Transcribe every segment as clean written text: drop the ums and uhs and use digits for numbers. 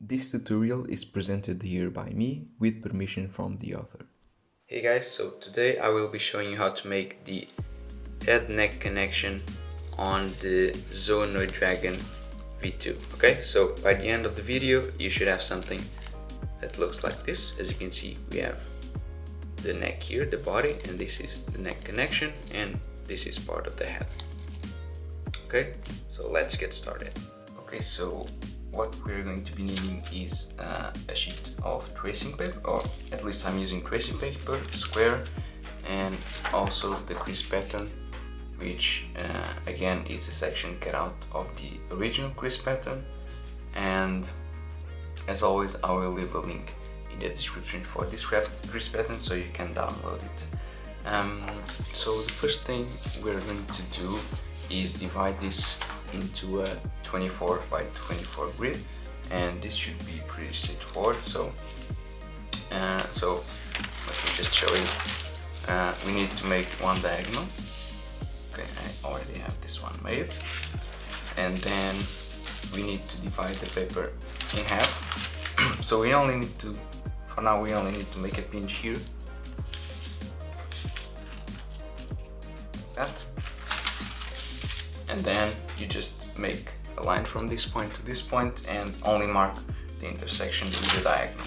This tutorial is presented here by me with permission from the author. Hey guys, so today I will be showing you how to make the head-neck connection on the Zoanoid Dragon V2. Okay, so by the end of the video you should have something that looks like this. As you can see, we have the neck here, the body, and this is the neck connection, and this is part of the head. Okay, so let's get started. Okay, so what we're going to be needing is a sheet of tracing paper, or at least I'm using tracing paper, square, and also the crease pattern, which again is a section cut out of the original crease pattern. And as always, I will leave a link in the description for this crease pattern so you can download it. So the first thing we're going to do is divide this into a 24 by 24 grid, and this should be pretty straightforward. So let me just show you. We need to make one diagonal. Okay, I already have this one made, and then we need to divide the paper in half. So we only need to, for now, we only need to make a pinch here, like that. And then you just make a line from this point to this point and only mark the intersection with the diagonal.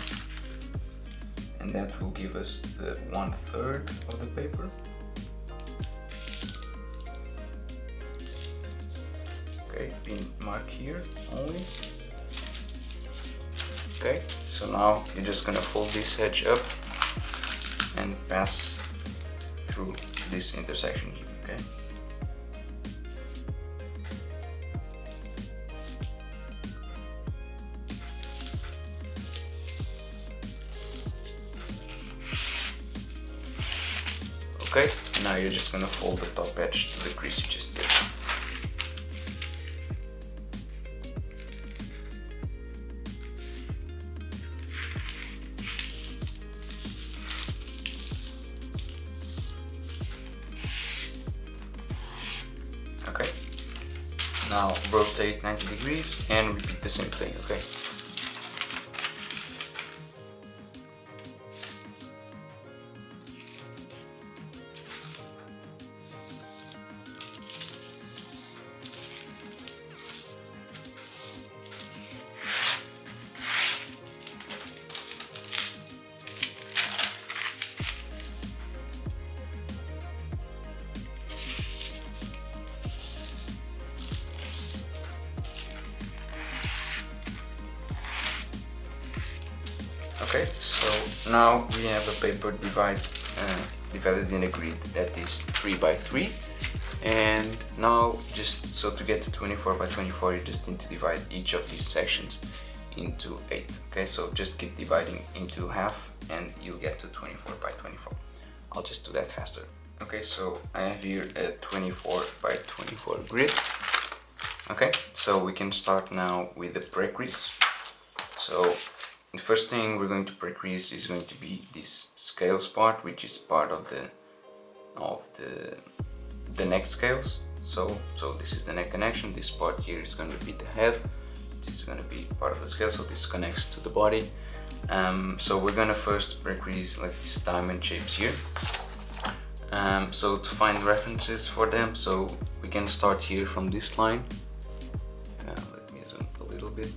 And that will give us the 1/3 of the paper. Okay, pin mark here only. Okay, so now you're just gonna fold this edge up and pass through this intersection here, okay? Okay, now you're just gonna fold the top edge to the crease you just did. Okay, now rotate 90 degrees and repeat the same thing, okay? Okay, so now we have a paper divided in a grid that is 3 by 3, and now just so to get to 24 by 24 you just need to divide each of these sections into 8. Okay, so just keep dividing into half and you'll get to 24 by 24. I'll just do that faster. Okay, so I have here a 24 by 24 grid. Okay, so we can start now with the pre-crease. So the first thing we're going to pre-crease is going to be this scales part, which is part of the neck scales. So this is the neck connection. This part here is going to be the head. This is going to be part of the scale, so this connects to the body. So we're going to first pre-crease like these diamond shapes here. So to find references for them, so we can start here from this line. Let me zoom a little bit.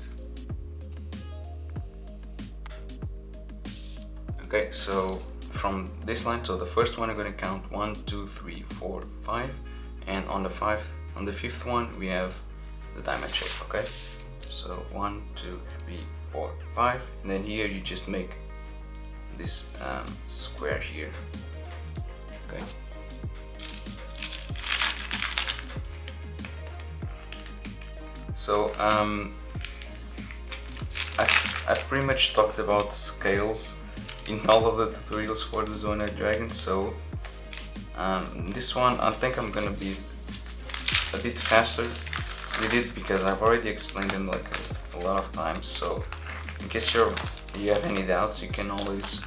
Okay, so from this line, so the first one I'm going to count 1, 2, 3, 4, 5, and on the fifth one we have the diamond shape. Okay, so 1, 2, 3, 4, 5, and then here you just make this square here. Okay. So I've pretty much talked about scales in all of the tutorials for the Zoanoid Dragon, so this one I think I'm gonna be a bit faster with it because I've already explained them like a lot of times. So in case you have any doubts, you can always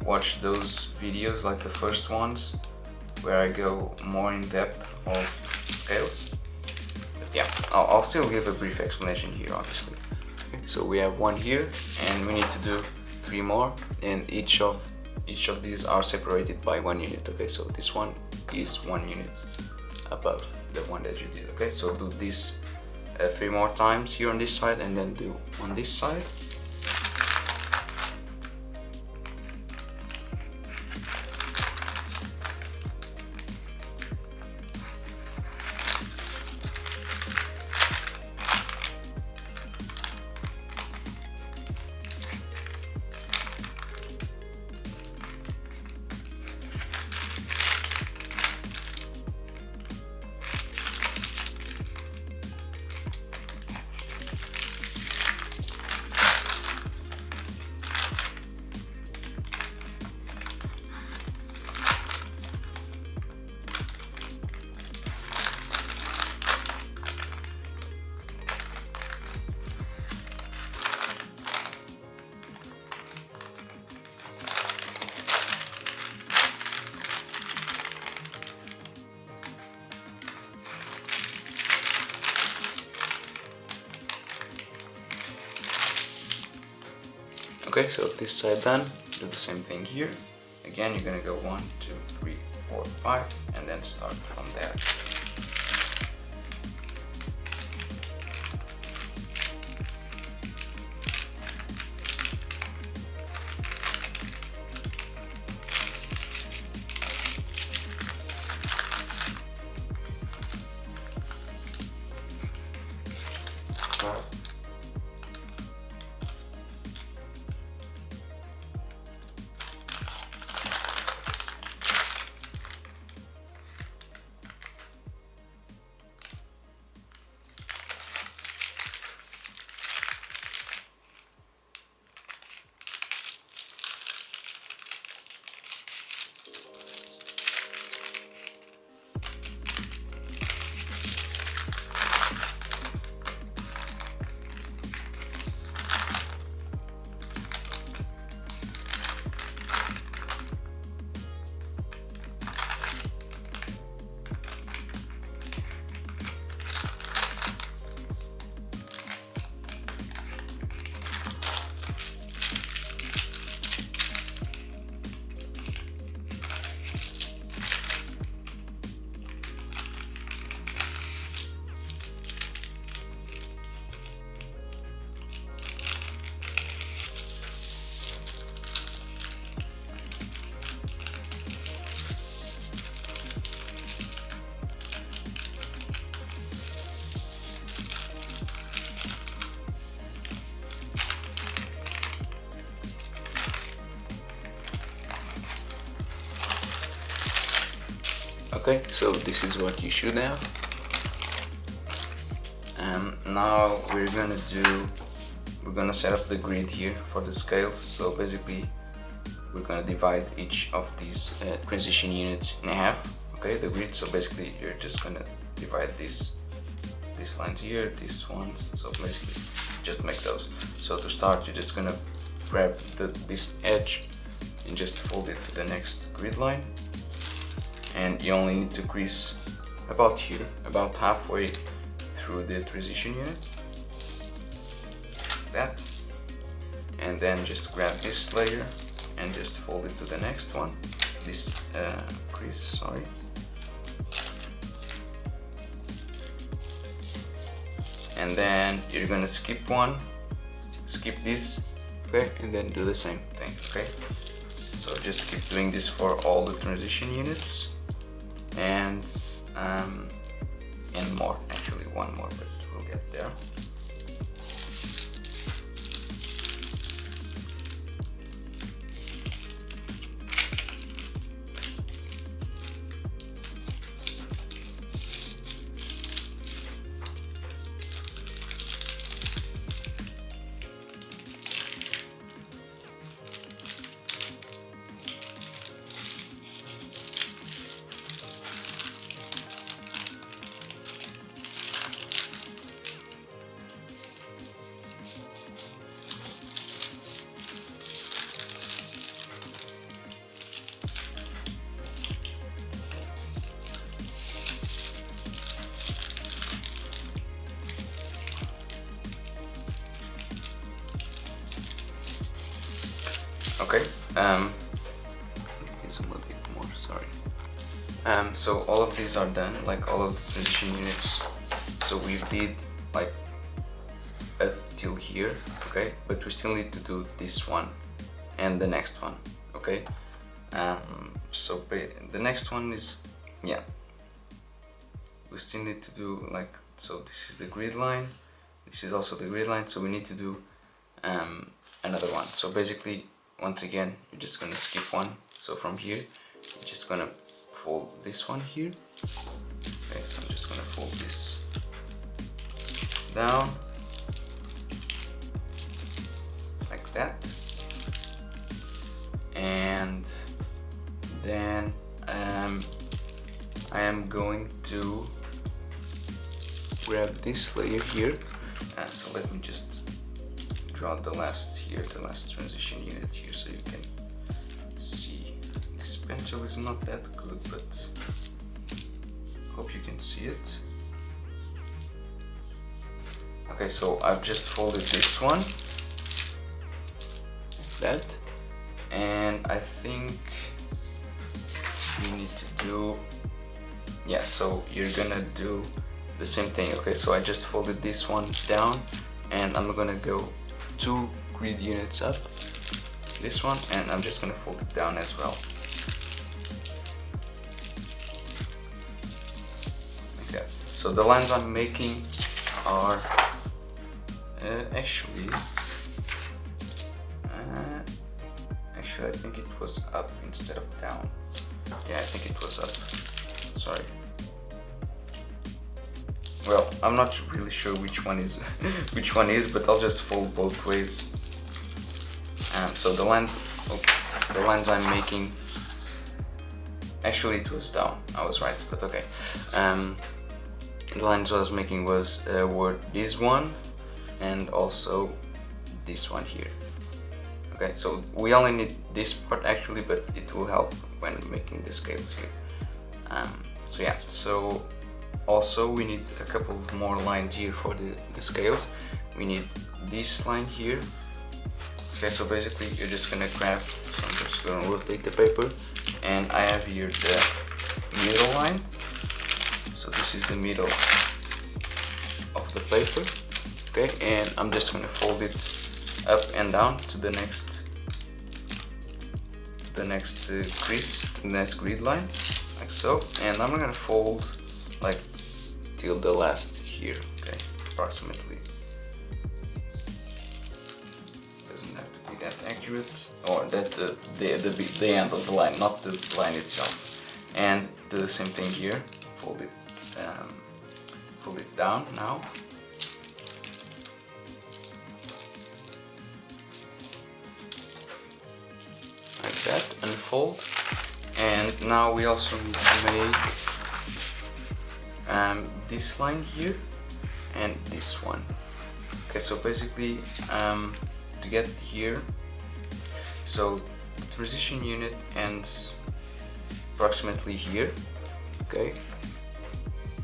watch those videos like the first ones where I go more in depth of scales. But yeah, I'll still give a brief explanation here, obviously. Okay. so we have one here, and we need to do 3 more, and each of these are separated by 1 unit. Okay, so this one is 1 unit above the one that you did. Okay, so do this 3 more times here on this side, and then do on this side. Okay, so this side done, do the same thing here. Again, you're gonna go 1, 2, 3, 4, 5, and then start from there. Okay, so this is what you should have. Now we're gonna set up the grid here for the scales. So basically we're gonna divide each of these transition units in half. Okay, the grid. So basically you're just gonna divide these lines here, this one. So basically just make those. So to start, you're just gonna grab this edge and just fold it to the next grid line. And you only need to crease about here, about halfway through the transition unit, like that. And then just grab this layer and just fold it to the next one, this crease, sorry. And then you're gonna skip one, skip this, okay, and then do the same thing, okay? So just keep doing this for all the transition units. And more, actually one more, but we'll get there. Okay, use a little bit more, sorry. So all of these are done, like all of the transition units. So we did like till here, okay, but we still need to do this one and the next one, okay. So the next one is, yeah, we still need to do like, so this is the grid line, this is also the grid line, so we need to do another one. So basically, once again, you're just gonna skip one. So from here, you're just gonna fold this one here. Okay, so I'm just gonna fold this down like that, and then I am going to grab this layer here. So let me just draw the last transition unit here so you can see. This pencil is not that good, but hope you can see it. Okay, so I've just folded this one, that, and I think you need to do, yeah, so you're gonna do the same thing. Okay, so I just folded this one down, and I'm gonna go 2 grid units up, this one, and I'm just gonna fold it down as well. Okay, so the lines I'm making are actually I think it was up instead of down. Yeah, I think it was up. Sorry. Well, I'm not really sure which one is which one is, but I'll just fold both ways. So the lines I'm making, actually it was down. I was right, but okay. The lines I was making were this one and also this one here. Okay, so we only need this part actually, but it will help when making the scales here. So yeah, so also we need a couple of more lines here for the scales. We need this line here. Okay, so basically you're just gonna grab, so I'm just gonna rotate the paper, and I have here the middle line. So this is the middle of the paper. Okay, and I'm just gonna fold it up and down to the next crease, the next grid line, like so, and I'm gonna fold like till the last here, okay, approximately. Doesn't have to be that accurate, or that the end of the line, not the line itself. And do the same thing here, fold it down now. That, unfold, and now we also need to make this line here and this one. Okay, so basically to get here, so the transition unit ends approximately here. Okay,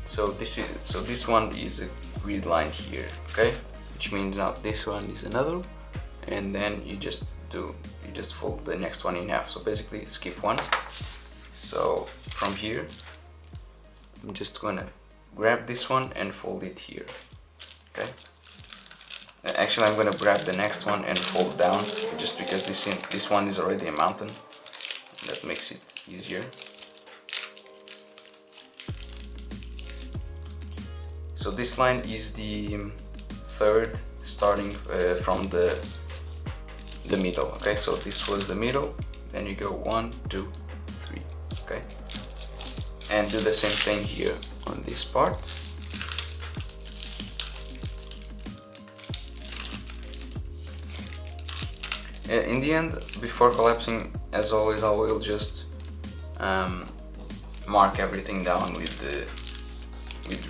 so this one is a grid line here. Okay, which means now this one is another, and then you just fold the next one in half. So basically skip one. So from here I'm just gonna grab this one and fold it here. Okay, actually I'm gonna grab the next one and fold down, just because this one is already a mountain, that makes it easier. So this line is the third, starting from the middle. Okay, so this was the middle, then you go 1, 2, 3. Okay, and do the same thing here on this part. In the end, before collapsing, as always, I will just mark everything down with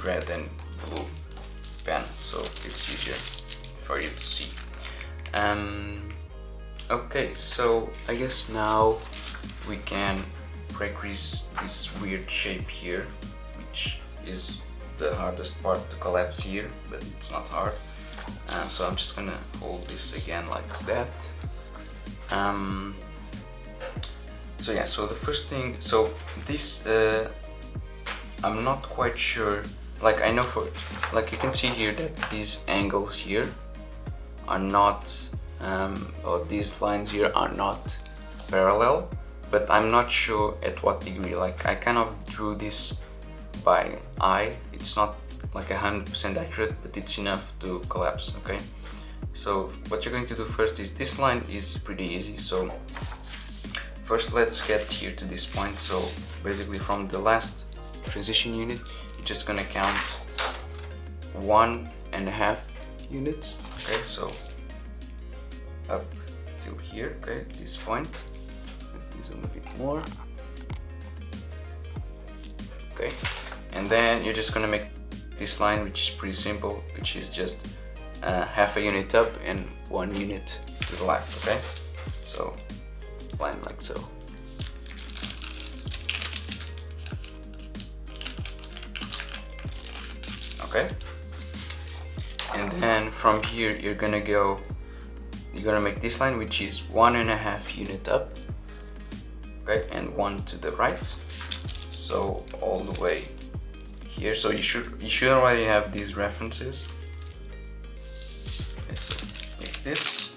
red and blue pen, so it's easier for you to see. Okay, so I guess now we can pre-crease this weird shape here, which is the hardest part to collapse here, but it's not hard. So I'm just gonna hold this again like that. So yeah, so the first thing, so this I'm not quite sure, like I know for, like you can see here that these angles here are not, or these lines here are not parallel, but I'm not sure at what degree. Like I kind of drew this by eye, it's not like 100% accurate, but it's enough to collapse, okay? So what you're going to do first is, this line is pretty easy, so first let's get here to this point. So basically from the last transition unit, you're just gonna count 1.5 units, okay? So up till here, okay, this point. Let me zoom a bit more. Okay, and then you're just gonna make this line, which is pretty simple, which is just half a unit up and 1 unit to the left, okay? So line like so. Okay, and then from here you're gonna make this line, which is 1.5 unit up, okay, and 1 to the right, so all the way here. So you should already have these references. Okay, so like this.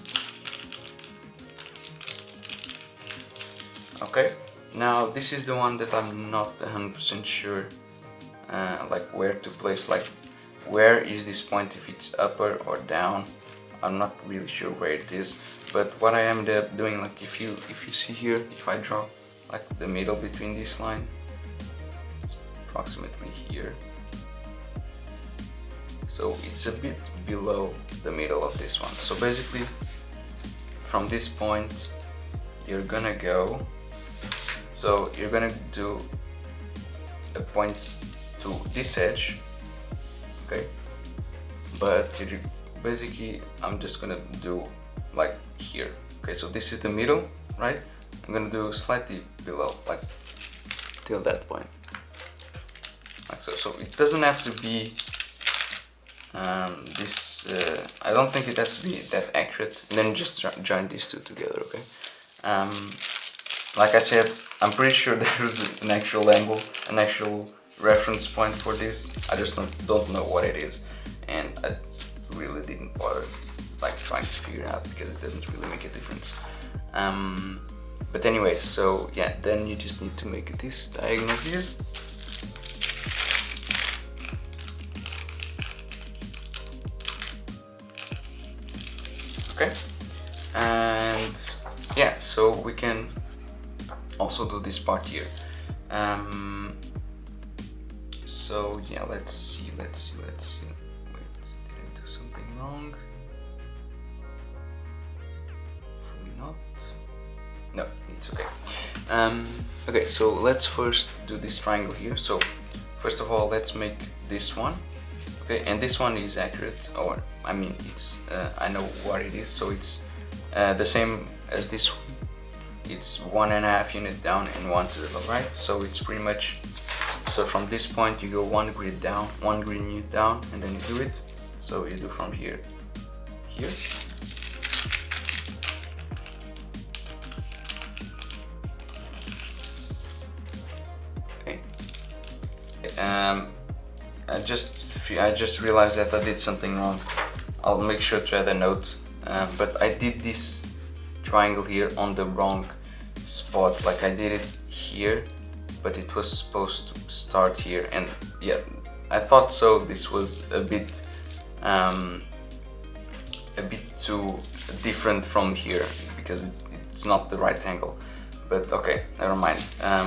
Okay, now this is the one that I'm not 100% sure like where to place, like where is this point, if it's upper or down. I'm not really sure where it is, but what I am doing, like if you see here, if I draw like the middle between this line, it's approximately here, so it's a bit below the middle of this one. So basically from this point you're gonna go, so you're gonna do a point to this edge, okay, but basically I'm just gonna do like here, okay? So this is the middle, right? I'm gonna do slightly below, like till that point, like so. So it doesn't have to be this, I don't think it has to be that accurate, and then just join these two together, okay? Like I said, I'm pretty sure there's an actual angle, an actual reference point for this. I just don't know what it is, and I really didn't bother like trying to figure it out because it doesn't really make a difference. But anyway, so yeah, then you just need to make this diagonal here. Okay, and yeah, so we can also do this part here. So yeah, let's see. Wait, did I do something wrong? Hopefully not. No, it's okay. Okay, so let's first do this triangle here. So first of all, let's make this one. Okay, and this one is accurate, or I mean, it's I know what it is, so it's the same as this one. It's 1.5 unit down and 1 to the right, so it's pretty much, so from this point you go 1 grid down, 1 grid unit down, and then you do it. So you do from here, here. Okay. I just realized that I did something wrong. I'll make sure to add a note, but I did this triangle here on the wrong spot. Like I did it here, but it was supposed to start here, and yeah, I thought so. This was a bit too different from here because it's not the right angle. But okay, never mind.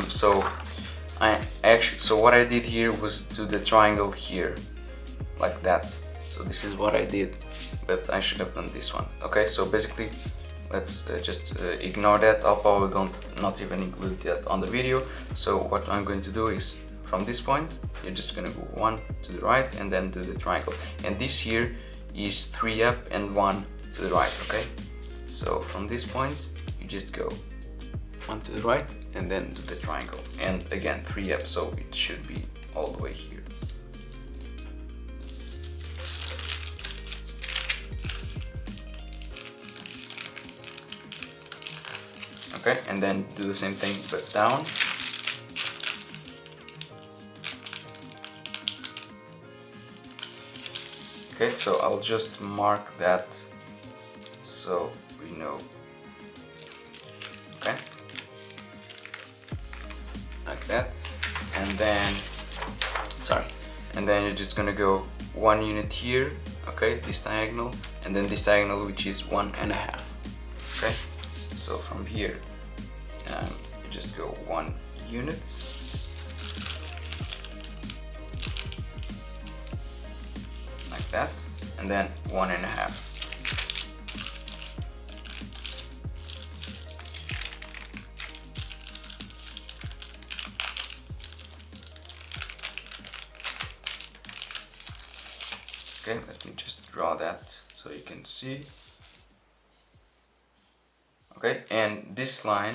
So so what I did here was do the triangle here, like that. So this is what I did, but I should have done this one. Okay, so basically, let's just ignore that. I'll probably not even include that on the video. So what I'm going to do is, from this point, you're just gonna go 1 to the right and then do the triangle. And this here is 3 up and 1 to the right, okay? So from this point, you just go 1 to the right and then do the triangle. And again, 3 up, so it should be all the way here. Okay, and then do the same thing but down. Okay, so I'll just mark that so we know. Okay, like that, and then you're just gonna go 1 unit here, okay, this diagonal, and then this diagonal, which is 1.5. Okay, so from here you just go 1 unit, like that, and then 1.5. Okay, let me just draw that so you can see. Okay, and this line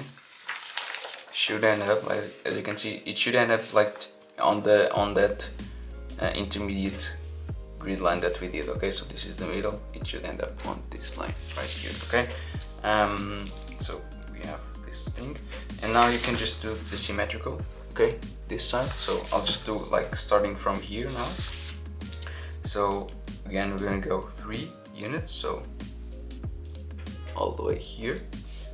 should end up, like, as you can see, it should end up like on that intermediate grid line that we did. Okay, so this is the middle, it should end up on this line right here. Okay, so we have this thing, and now you can just do the symmetrical, okay, this side. So I'll just do like starting from here now. So again, we're gonna go 3 units, so all the way here.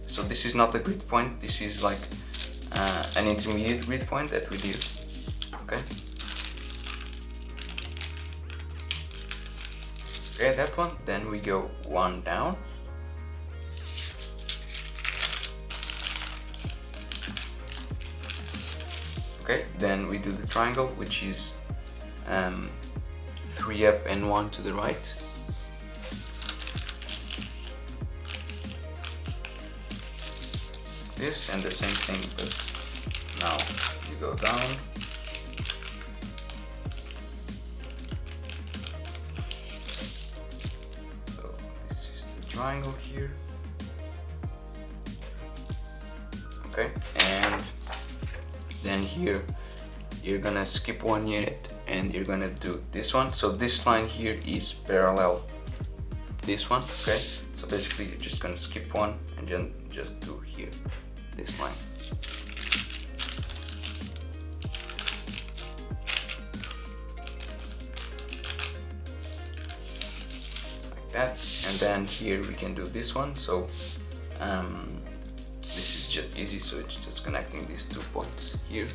So this is not a grid point, this is like an intermediate grid point that we did. Okay. Okay, that one. Then we go 1 down. Okay, then we do the triangle, which is 3 up and 1 to the right. This, and the same thing, but now you go down. So this is the triangle here. Okay, and then here you're gonna skip 1 unit and you're gonna do this one. So this line here is parallel this one. Okay, so basically you're just gonna skip 1 and then just do here this line. Like that, and then here we can do this one. So this is just easy, so it's just connecting these 2 points here.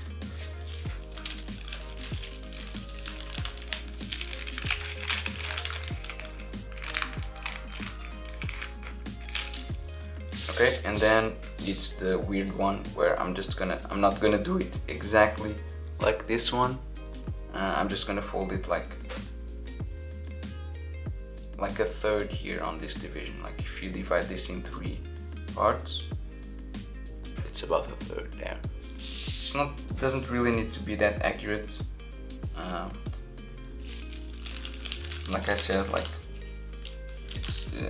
Okay, and then it's the weird one where I'm not gonna do it exactly like this one. I'm just gonna fold it like a third here on this division. Like if you divide this in 3 parts, it's about a third there. It doesn't really need to be that accurate. Like I said, like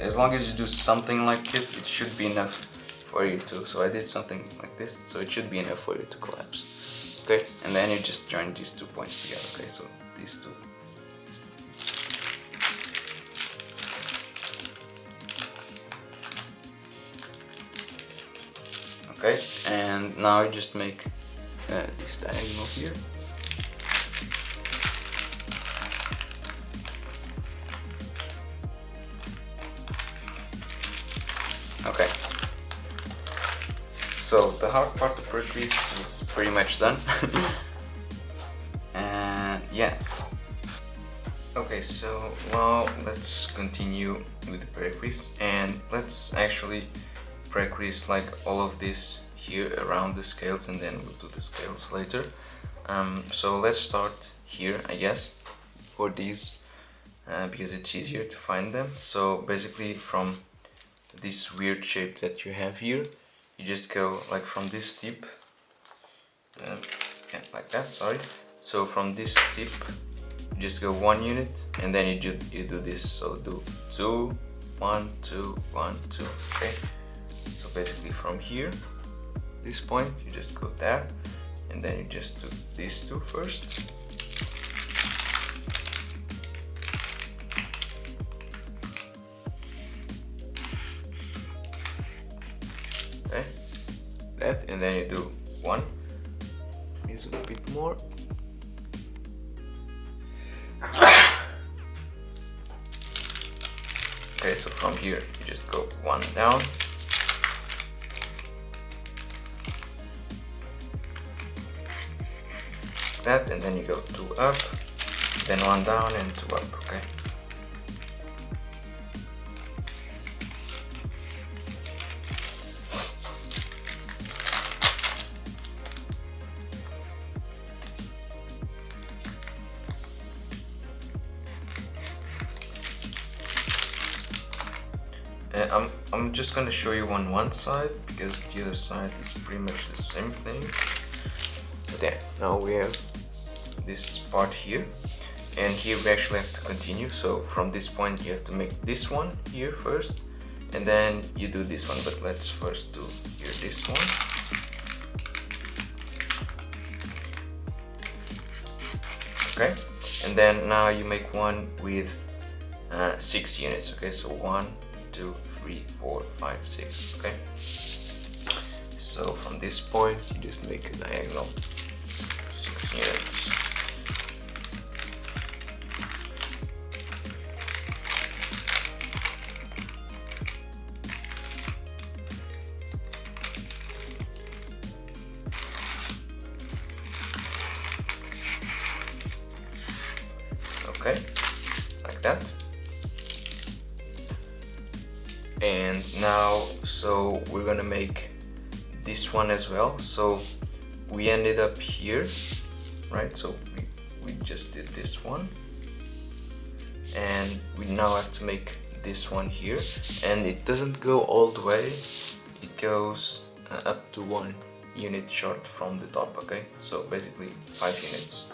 as long as you do something like it should be enough for you to. So I did something like this, so it should be enough for you to collapse. Okay, and then you just join these 2 points together. Okay, so these 2. Okay, and now you just make this diagonal here. Okay, so the hard part of pre-crease is pretty much done. And yeah. Okay, so well, let's continue with the pre-crease, and let's actually pre-crease like all of this here around the scales, and then we'll do the scales later. So let's start here, I guess, for these, because it's easier to find them. So basically from this weird shape that you have here, you just go like from this tip, like that, sorry. So from this tip, you just go 1 unit, and then you do this. So do 2, 1, 2, 1, 2. Okay. So basically from here, this point, you just go there, and then you just do these 2 first. Okay. that, and then you do one. Is a bit more. Okay, so from here you just go one down. That, and then you go two up, then one down and two up, okay? I'm just gonna show you on one side because the other side is pretty much the same thing. But yeah, now we have this part here, and here we actually have to continue. So from this point you have to make this one here first, and then you do this one. But let's first do here this one. Okay, and then now you make one with 6 units. Okay, so 1, 2, 3, 4, 5, 6. Okay, so from this point you just make a diagonal 6 units. Okay, like that. And now, so we're gonna make this one as well. So we ended up here, right? So we just did this one, and we now have to make this one here, and it doesn't go all the way, it goes up to 1 unit short from the top. Okay, so basically 5 units.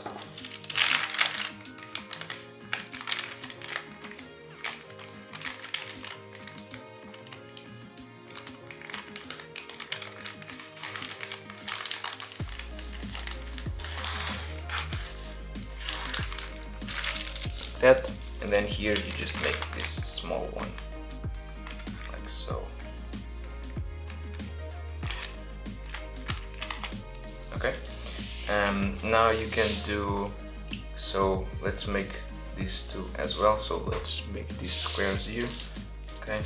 That, and then here you just make this small one, like so. Okay, now you can do, so let's make these two as well. So let's make these squares here. Okay,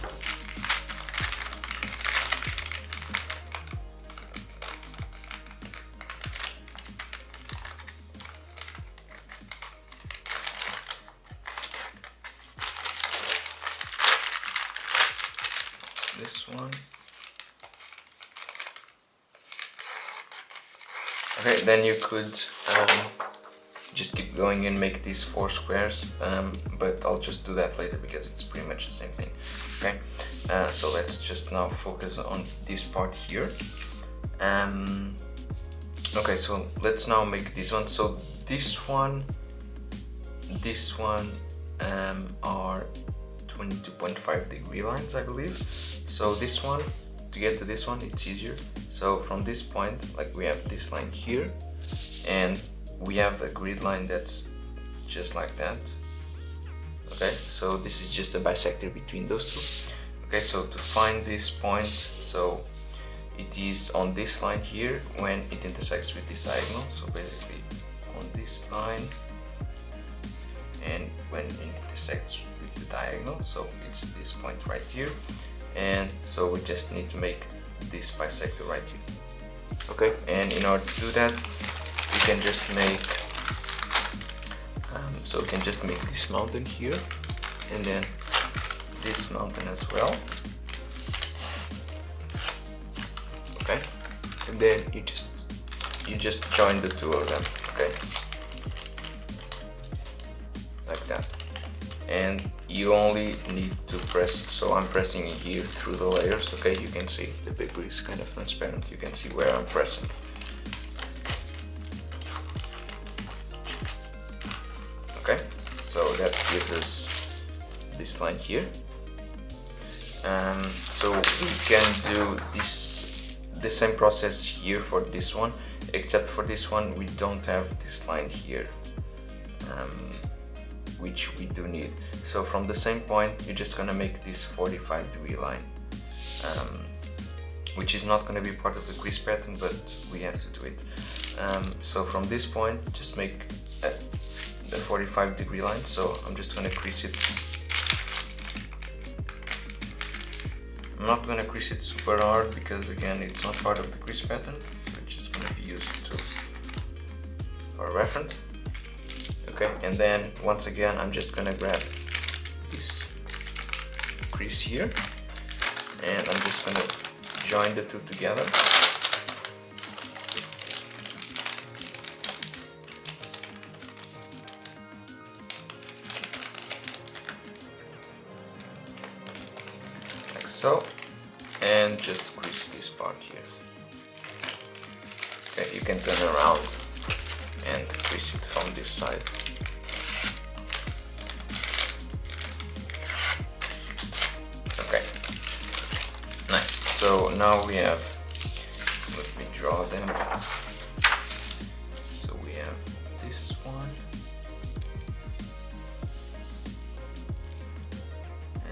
this one. Okay, then you could just keep going and make these 4 squares, but I'll just do that later because it's pretty much the same thing. Okay, so let's just now focus on this part here. Okay, so let's now make this one. So this one are 22.5 degree lines, I believe. So this one, to get to this one, it's easier. So from this point, like we have this line here, and we have a grid line that's just like that. Okay, so this is just a bisector between those two. Okay, so to find this point, so it is on this line here when it intersects with this diagonal. So basically on this line, and when it intersects with the diagonal, so it's this point right here. And so we just need to make this bisector right here. Okay, and in order to do that, we can just make so we can just make this mountain here, and then this mountain as well. Okay, and then you just join the two of them. Okay, like that. And you only need to press, so I'm pressing here through the layers. Okay, you can see the paper is kind of transparent, you can see where I'm pressing. Okay, so that gives us this line here. So we can do the same process here for this one, except for this one we don't have this line here, which we do need. So from the same point, you're just gonna make this 45 degree line which is not going to be part of the crease pattern, but we have to do it. So from this point, just make the 45-degree line. So I'm just going to crease it. I'm not going to crease it super hard because again it's not part of the crease pattern, which is going to be used for reference. Okay, and then once again I'm just going to grab this crease here and I'm just going to join the two together. Like so, and just crease this part here. Okay, you can turn around and crease it from this side. Okay, nice. So now we have, let me draw them. So we have this one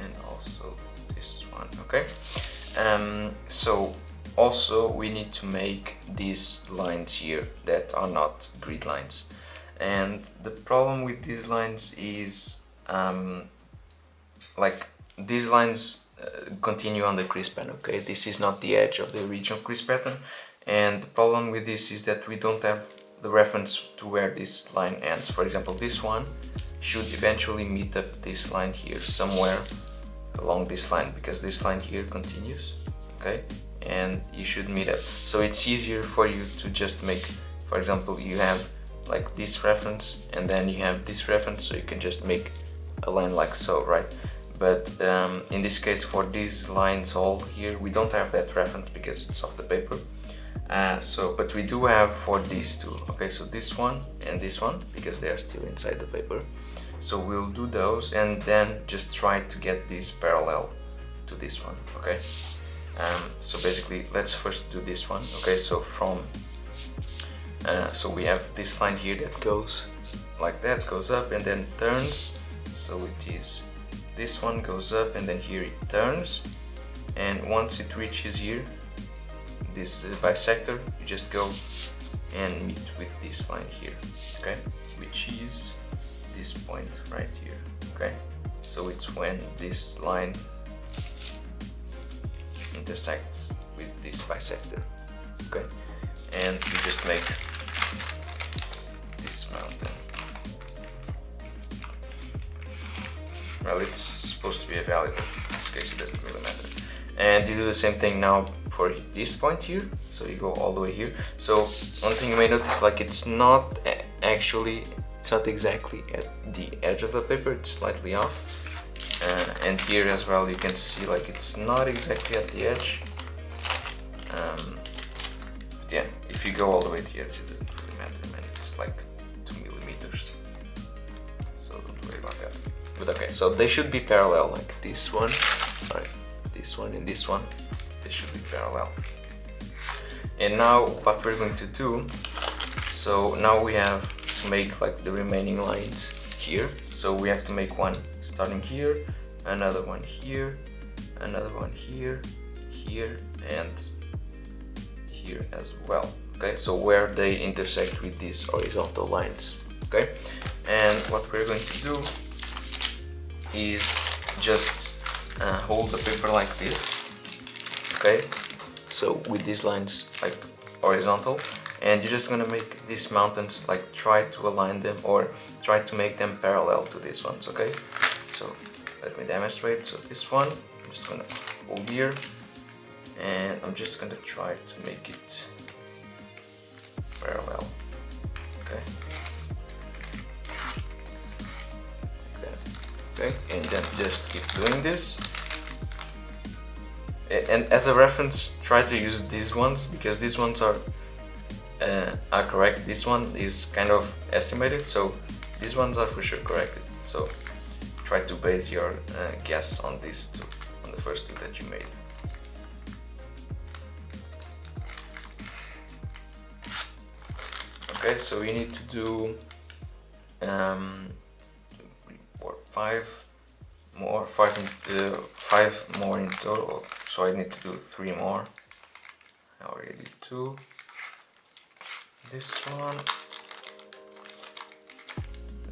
and also this one. Okay, so also we need to make these lines here that are not grid lines, and the problem with these lines is like these lines continue on the crease pattern. Okay, this is not the edge of the original crease pattern, and the problem with this is that we don't have the reference to where this line ends. For example, this one should eventually meet up this line here somewhere along this line, because this line here continues. Okay, and you should meet up. So it's easier for you to just make, for example, you have like this reference and then you have this reference, so you can just make a line like so, right? But in this case, for these lines all here, we don't have that reference because it's off the paper. But we do have for these two. Okay, so this one and this one, because they are still inside the paper. So we'll do those and then just try to get these parallel to this one. Okay. So basically, let's first do this one. Okay, so from so we have this line here that goes like that, goes up and then turns. So it is this one goes up and then here it turns, and once it reaches here, this bisector, you just go and meet with this line here. Okay, which is this point right here. Okay, so it's when this line intersects with this bisector. Okay, and you just make this mountain. Well, it's supposed to be a value, but in this case it doesn't really matter. And you do the same thing now for this point here, so you go all the way here. So one thing you may notice, like it's not actually, it's not exactly at the edge of the paper, it's slightly off. And here as well you can see like it's not exactly at the edge. But yeah, if you go all the way to the edge, it doesn't really matter, man. It's like 2 millimeters, so don't worry about that. But okay, so they should be parallel, like this one, sorry, this one and this one, they should be parallel. And now what we're going to do, so now we have to make like the remaining lines here. So we have to make one starting here, another one here, another one here, here, and here as well. Okay, so where they intersect with these horizontal lines. Okay, and what we're going to do is just hold the paper like this. Okay, so with these lines like horizontal, and you're just gonna make these mountains, like try to align them or try to make them parallel to these ones. Okay, so let me demonstrate. So this one, I'm just gonna hold here and I'm just gonna try to make it parallel. Okay, like that. Okay, and then just keep doing this. And as a reference, try to use these ones because these ones are correct. This one is kind of estimated, so these ones are for sure corrected. So try to base your guess on these two, on the first two that you made. Okay, so we need to do 5 more in total. So I need to do 3 more. I already did 2. This one,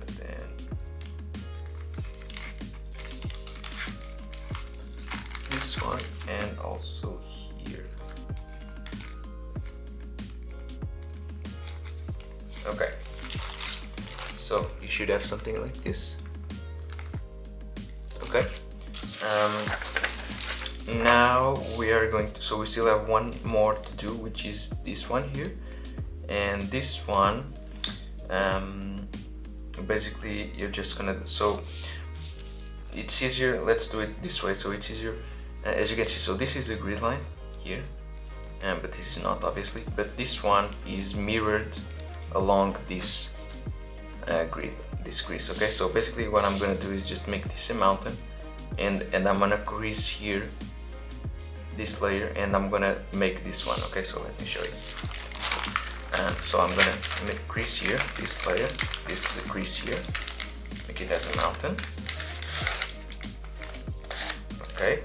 and then this one, and also here. Okay, so you should have something like this. Okay, now we are going to, so we still have one more to do, which is this one here. And this one, basically you're just gonna, so it's easier, let's do it this way so it's easier. As you can see, so this is a grid line here, but this is not obviously, but this one is mirrored along this grid, this crease. Okay, so basically what I'm gonna do is just make this a mountain, and I'm gonna crease here this layer, and I'm gonna make this one. Okay, so let me show you. So I'm gonna make crease here, this layer, this crease here, make it as a mountain. Okay,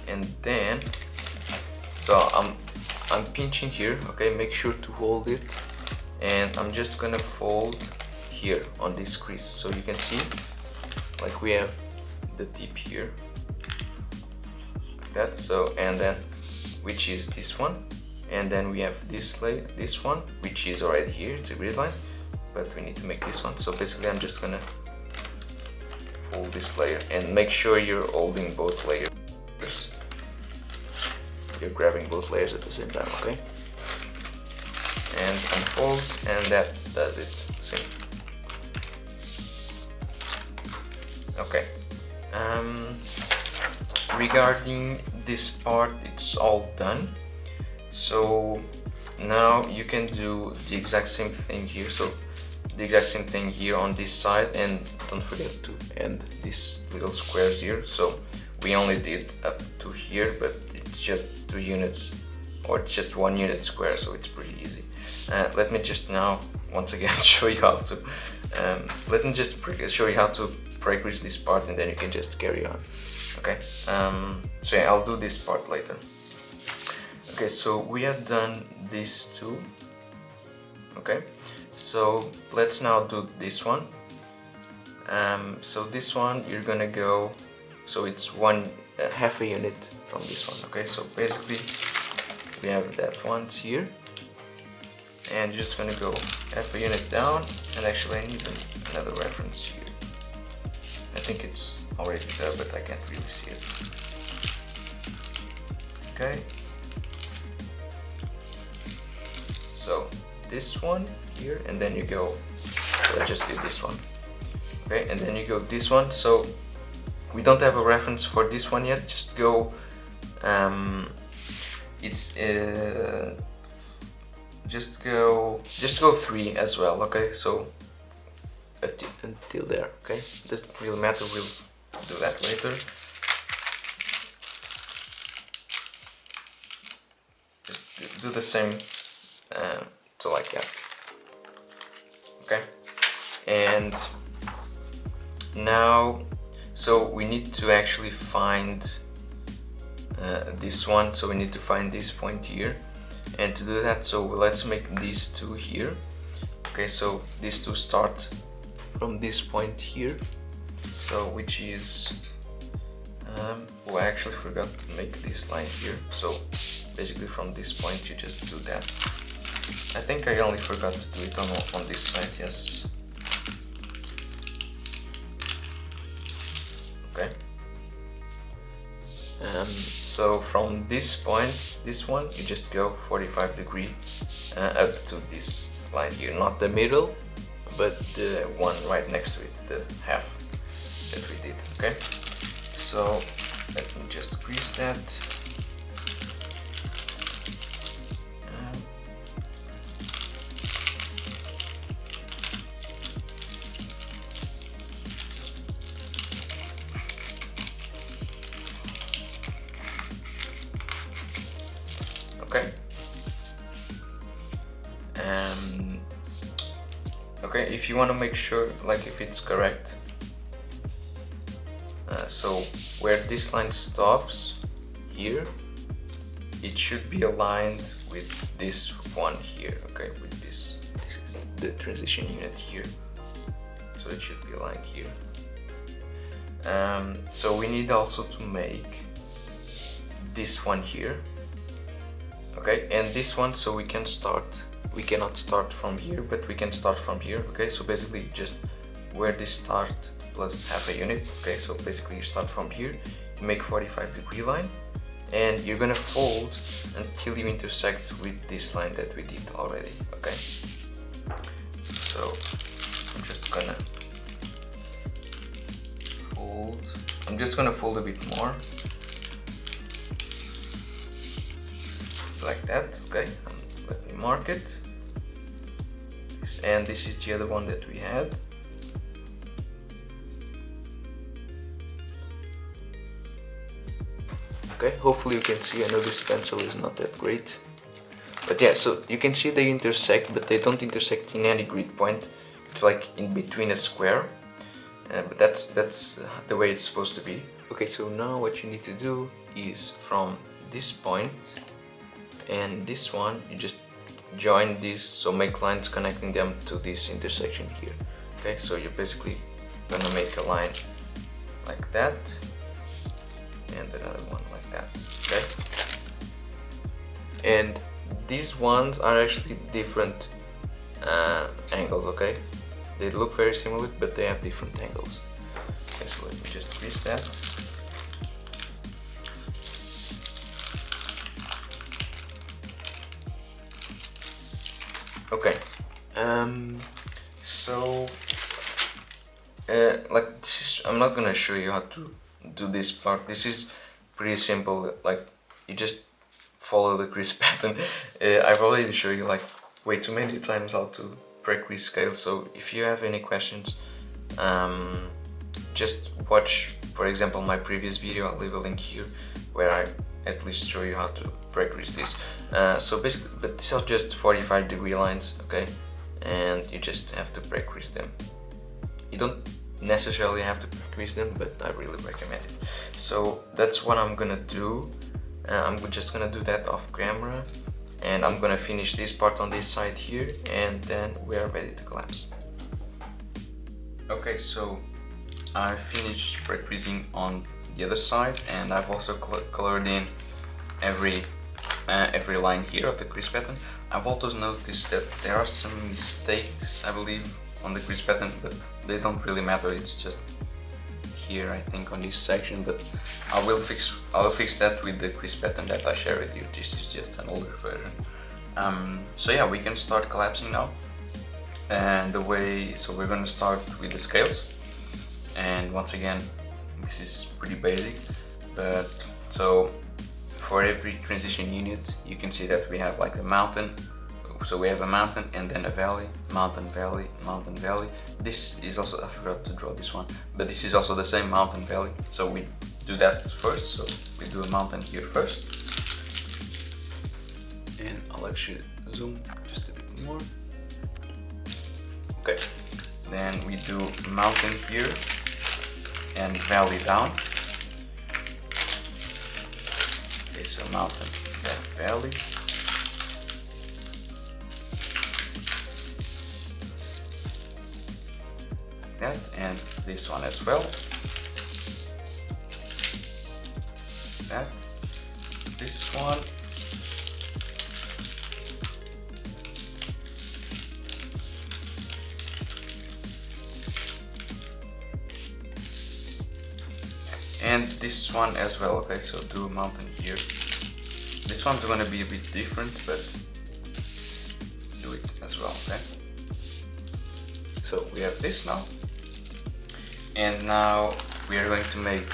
and then, so I'm pinching here. Okay, make sure to hold it, and I'm just gonna fold here on this crease, so you can see, like we have the tip here, like that. So, and then, which is this one. And then we have this layer, this one, which is already here, it's a grid line, but we need to make this one. So basically I'm just gonna fold this layer, and make sure you're holding both layers. You're grabbing both layers at the same time, okay? And unfold, and that does it. See? Okay. Regarding this part, it's all done. So now you can do the exact same thing here. So the exact same thing here on this side, and don't forget to end these little squares here. So we only did up to here, but it's just 2 units, or it's just 1 unit square, so it's pretty easy. Let me just now once again show you how to show you how to pre-crease this part, and then you can just carry on. Okay, so yeah, I'll do this part later. Okay, so we have done these two. Okay, so let's now do this one. So this one you're gonna go, so it's half a unit from this one. Okay, so basically we have that one here, and you're just gonna go half a unit down. And actually I need another reference here. I think it's already there, but I can't really see it. Okay, so this one here, and then you go, so I just do this one. Okay, and then you go this one. So we don't have a reference for this one yet, just go, just go 3 as well. Okay, so until there. Okay, doesn't really matter, we'll do that later. Just do the same, so like that. Okay, and now, so we need to actually find this one, so we need to find this point here, and to do that, so let's make these two here. Okay, so these two start from this point here, so which is, well, I actually forgot to make this line here, so basically from this point you just do that. I think I only forgot to do it on this side, yes. Okay. So from this point, this one, you just go 45 degrees up to this line here, not the middle, but the one right next to it, the half that we did. Okay, so let me just grease that. Okay. Okay, if you want to make sure, like, if it's correct, so where this line stops here, it should be aligned with this one here, okay, with this is the transition unit here, so it should be aligned here. So we need also to make this one here, okay, and this one, so we cannot start from here, but we can start from here, okay. So basically just where this start plus half a unit, okay, so basically you start from here, you make 45-degree line, and you're gonna fold until you intersect with this line that we did already, okay. So I'm just gonna fold a bit more, like that, okay. Let me mark it. And this is the other one that we had. Okay, hopefully you can see. I know this pencil is not that great, but yeah, so you can see they intersect, but they don't intersect in any grid point. It's like in between a square, but that's the way it's supposed to be. Okay, so now what you need to do is from this point and this one, you just join these, so make lines connecting them to this intersection here. Okay, so you're basically gonna make a line like that and another one like that, okay. And these ones are actually different angles, okay. They look very similar, but they have different angles. Okay, so let me just grease that. Okay, so like this is, I'm not gonna show you how to do this part. This is pretty simple, like you just follow the crease pattern. I've already shown you like way too many times how to pre-crease scale, so if you have any questions, just watch, for example, my previous video. I'll leave a link here where I at least show you how to pre-crease this. So basically, but these are just 45-degree lines, okay, and you just have to pre-crease them. You don't necessarily have to pre-crease them, but I really recommend it. So that's what I'm gonna do. I'm just gonna do that off camera, and I'm gonna finish this part on this side here, and then we are ready to collapse. Okay, so I finished pre-creasing on the other side, and I've also colored in every line here of the crease pattern. I've also noticed that there are some mistakes, I believe, on the crease pattern, but they don't really matter. It's just here, I think, on this section, but I will fix that with the crease pattern that I share with you. This is just an older version. So yeah, we can start collapsing now. And so we're gonna start with the scales. And once again, this is pretty basic, but so for every transition unit, you can see that we have like a mountain. So we have a mountain and then a valley, mountain, valley, mountain, valley. This is also, I forgot to draw this one, but this is also the same mountain, valley. So we do that first. So we do a mountain here first. And I'll actually zoom just a bit more. Okay, then we do mountain here and valley down. Okay, so mountain, then valley. That, and this one as well. That, this one. And this one as well. Okay, so do a mountain here. This one's gonna be a bit different, but do it as well, okay? So we have this now. And now we are going to make,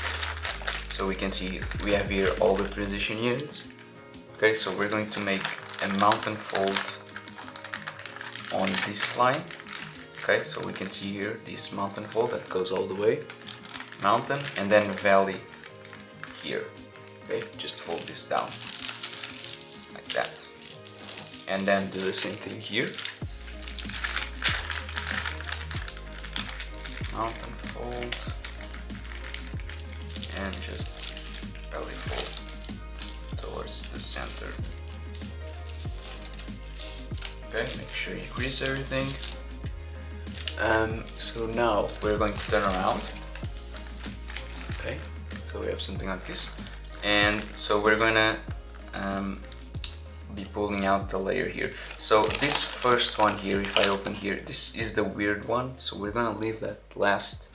so we can see we have here all the transition units. Okay, so we're going to make a mountain fold on this line. Okay, so we can see here this mountain fold that goes all the way. Mountain and then valley here. Okay, just fold this down like that. And then do the same thing here. Mountain fold and just valley fold towards the center. Okay, make sure you grease everything. So now we're going to turn around. Okay, so we have something like this, and so we're gonna be pulling out the layer here. So this first one here, if I open here, this is the weird one, so we're gonna leave that last.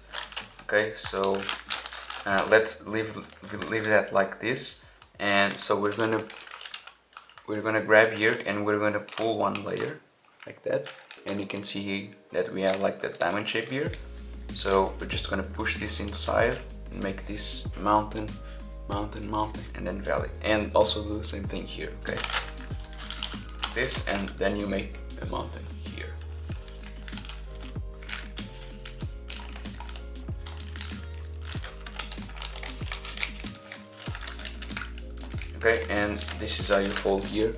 Okay, so let's leave that like this, and so we're gonna grab here and we're gonna pull one layer like that, and you can see that we have like that diamond shape here. So we're just gonna push this inside and make this mountain, mountain, mountain, and then valley, and also do the same thing here. Okay, this, and then you make a mountain here. Okay, and this is how you fold here,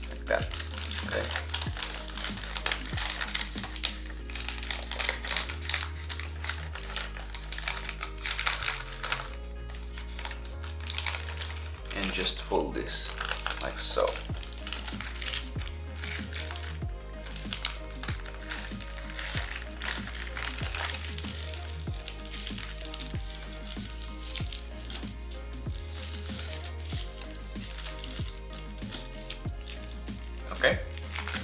like that. Okay. And just fold this like so. Okay,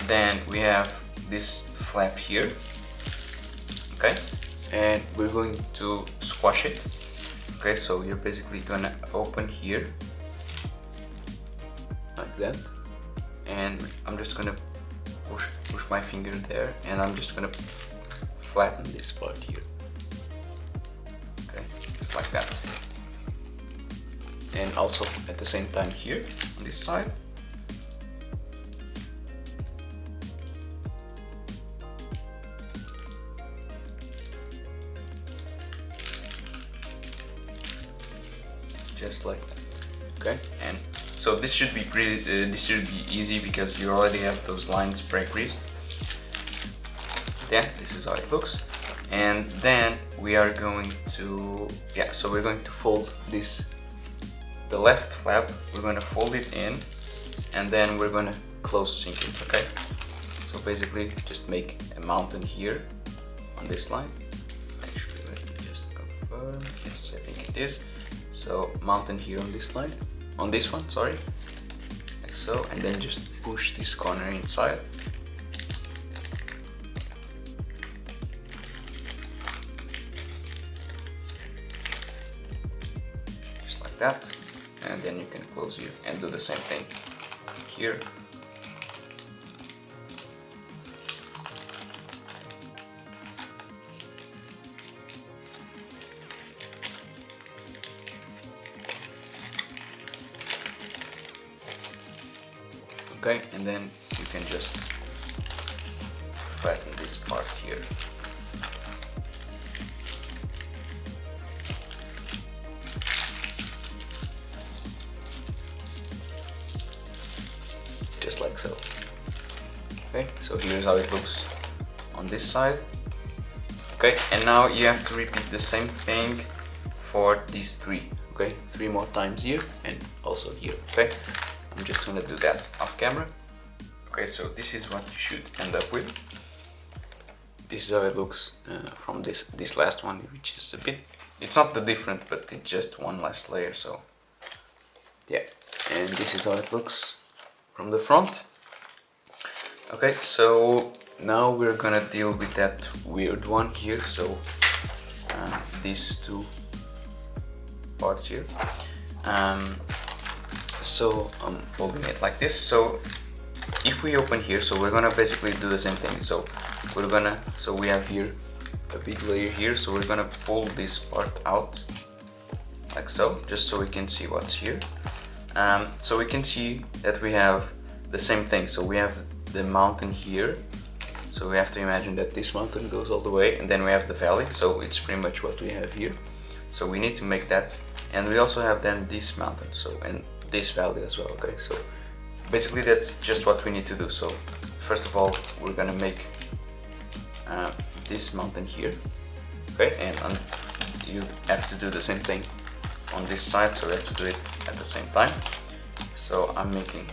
then we have this flap here. Okay, and we're going to squash it. Okay, so you're basically gonna open here like that, and I'm just gonna push my finger there, and I'm just gonna flatten this part here. Okay, just like that. And also at the same time here on this side. Just like that. Okay, and so this should be easy because you already have those lines pre-greased. Then this is how it looks, and then we are going to, yeah, so we're going to fold this, the left flap, we're going to fold it in, and then we're going to close sink it. Okay, so basically just make a mountain here on this line. Actually, let me just confirm. Yes, I think it is. So mountain here on this line, on this one, sorry, like so, and then just push this corner inside. Just like that, and then you can close here and do the same thing here. Okay, and then you can just flatten this part here. Just like so. Okay, so here's how it looks on this side. Okay, and now you have to repeat the same thing for these three. Okay, 3 more times here and also here. Okay, I'm just gonna do that off camera. Okay, so this is what you should end up with. This is how it looks from this last one, which is a bit, it's not that different, but it's just one last layer. So yeah, and this is how it looks from the front. Okay, so now we're gonna deal with that weird one here. So these two parts here. So I'm holding it like this. So if we open here, so we're gonna basically do the same thing. So we have here a big layer here, so we're gonna pull this part out like so, just so we can see what's here. So we can see that we have the same thing. So we have the mountain here, so we have to imagine that this mountain goes all the way, and then we have the valley, so it's pretty much what we have here. So we need to make that, and we also have then this mountain, so, and this valley as well. Okay, so basically that's just what we need to do. So first of all, we're gonna make this mountain here. Okay, and you have to do the same thing on this side, so we have to do it at the same time. So I'm making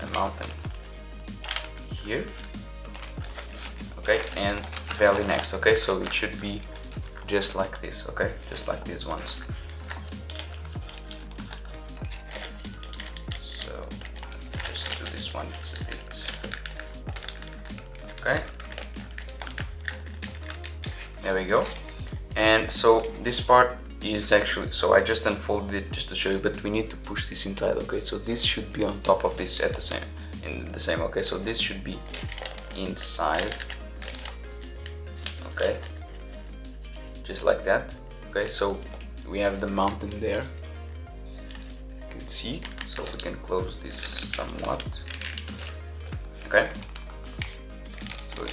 a mountain here, okay, and valley next, okay, so it should be just like this, okay, just like these ones. So just do this one, it's a bit, okay, there we go. And so this part is actually, so I just unfolded it just to show you, but we need to push this inside, okay, so this should be on top of this at the same, okay, so this should be inside, okay, just like that, okay, so we have the mountain there, you can see, so we can close this somewhat, okay, so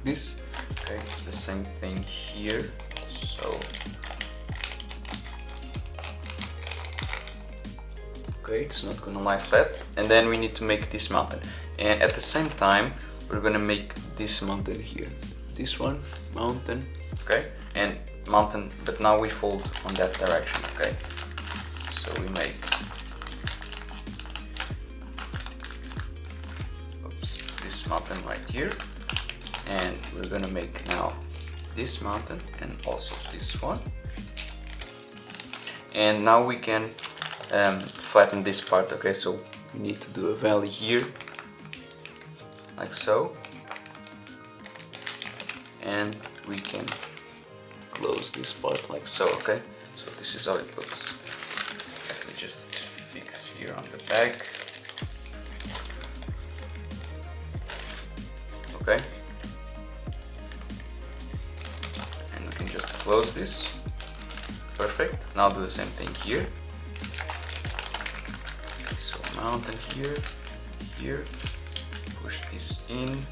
this, okay, the same thing here, so okay, it's not gonna lie flat, and then we need to make this mountain, and at the same time we're gonna make this mountain here, this one, mountain, okay, and mountain, but now we fold on that direction, okay, so we make, oops, this mountain right here, and we're gonna make now this mountain and also this one, and now we can flatten this part, okay, so we need to do a valley here, like so, and we can close this part like so, okay, so this is how it looks. Let me just fix here on the back, okay, and we can just close this, perfect. Now do the same thing here. So mountain here, here, push this in.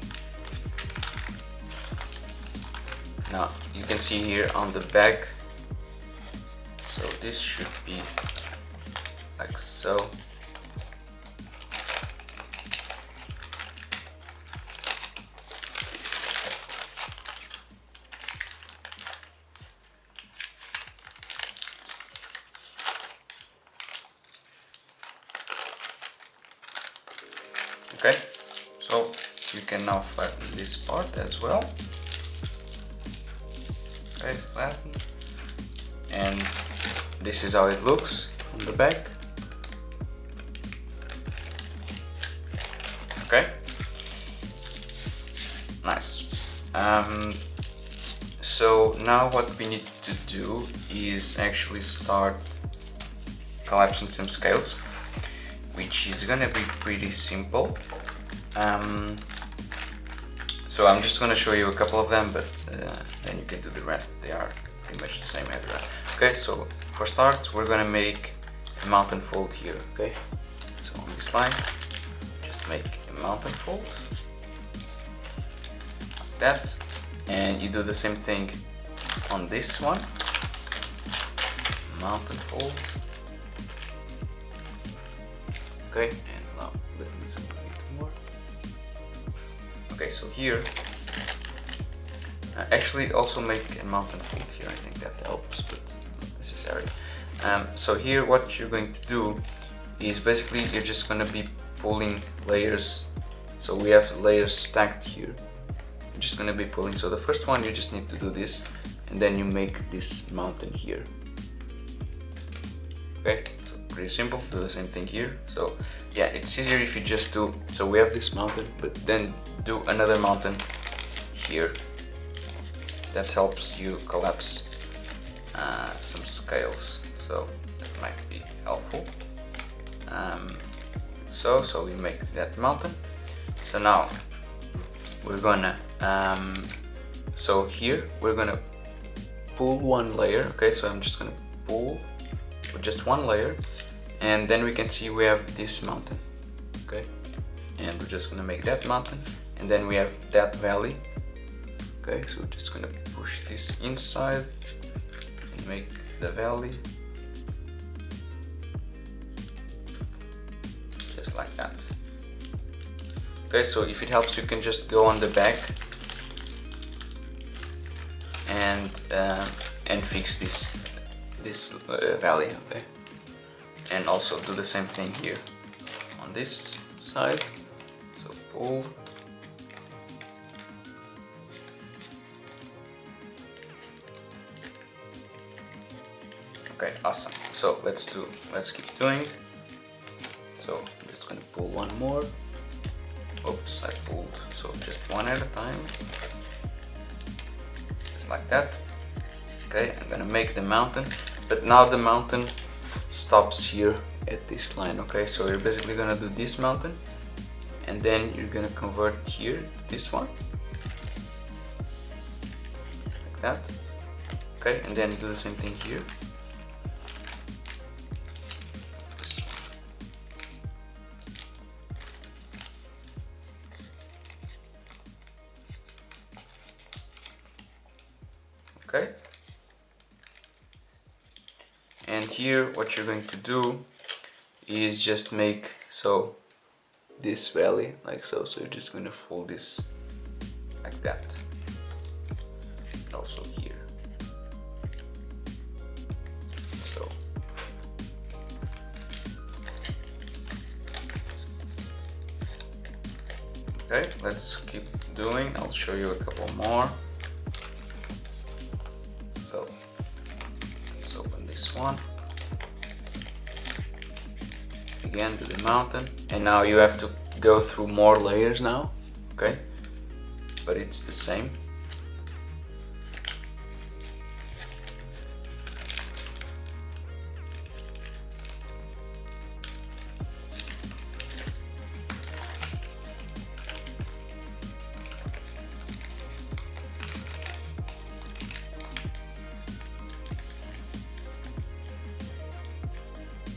Now you can see here on the back, so this should be like so. Okay, so you can now flatten this part as well. Okay, flatten. And this is how it looks on the back. Okay, nice. So now what we need to do is actually start collapsing some scales, which is gonna be pretty simple. So I'm just gonna show you a couple of them, but then you can do the rest. They are pretty much the same everywhere. Okay, so for start, we're gonna make a mountain fold here, okay? So on this line, just make a mountain fold, like that. And you do the same thing on this one, mountain fold. Okay, and now let me zoom a bit more. Okay, so here, actually also make a mountain fold here, I think that helps, but not necessary. So here what you're going to do is basically you're just going to be pulling layers. So we have layers stacked here. You're just going to be pulling. So the first one you just need to do this, and then you make this mountain here. Okay, so pretty simple. Do the same thing here. So yeah, it's easier if you just do, so we have this mountain, but then do another mountain here. That helps you collapse some scales, so that might be helpful. So we make that mountain. So now we're gonna, so here we're gonna pull one layer, okay, so I'm just gonna pull with just one layer, and then we can see we have this mountain, okay, and we're just gonna make that mountain, and then we have that valley, okay, so we're just gonna push this inside and make the valley, just like that. Okay, so if it helps, you can just go on the back and and fix this valley, okay? And also do the same thing here on this side. So pull. Okay, awesome. So let's keep doing. So I'm just gonna pull one more. Oops, I pulled. So just one at a time. Just like that. Okay, I'm gonna make the mountain, but now the mountain stops here at this line. Okay, so you're basically gonna do this mountain, and then you're gonna convert here to this one, like that. Okay, and then do the same thing here. Okay. And here what you're going to do is just make this valley like so. So you're just going to fold this like that. Also here. So okay, let's keep doing. I'll show you a couple more. So let's open this one. Again, do the mountain, and now you have to go through more layers now, okay? But it's the same.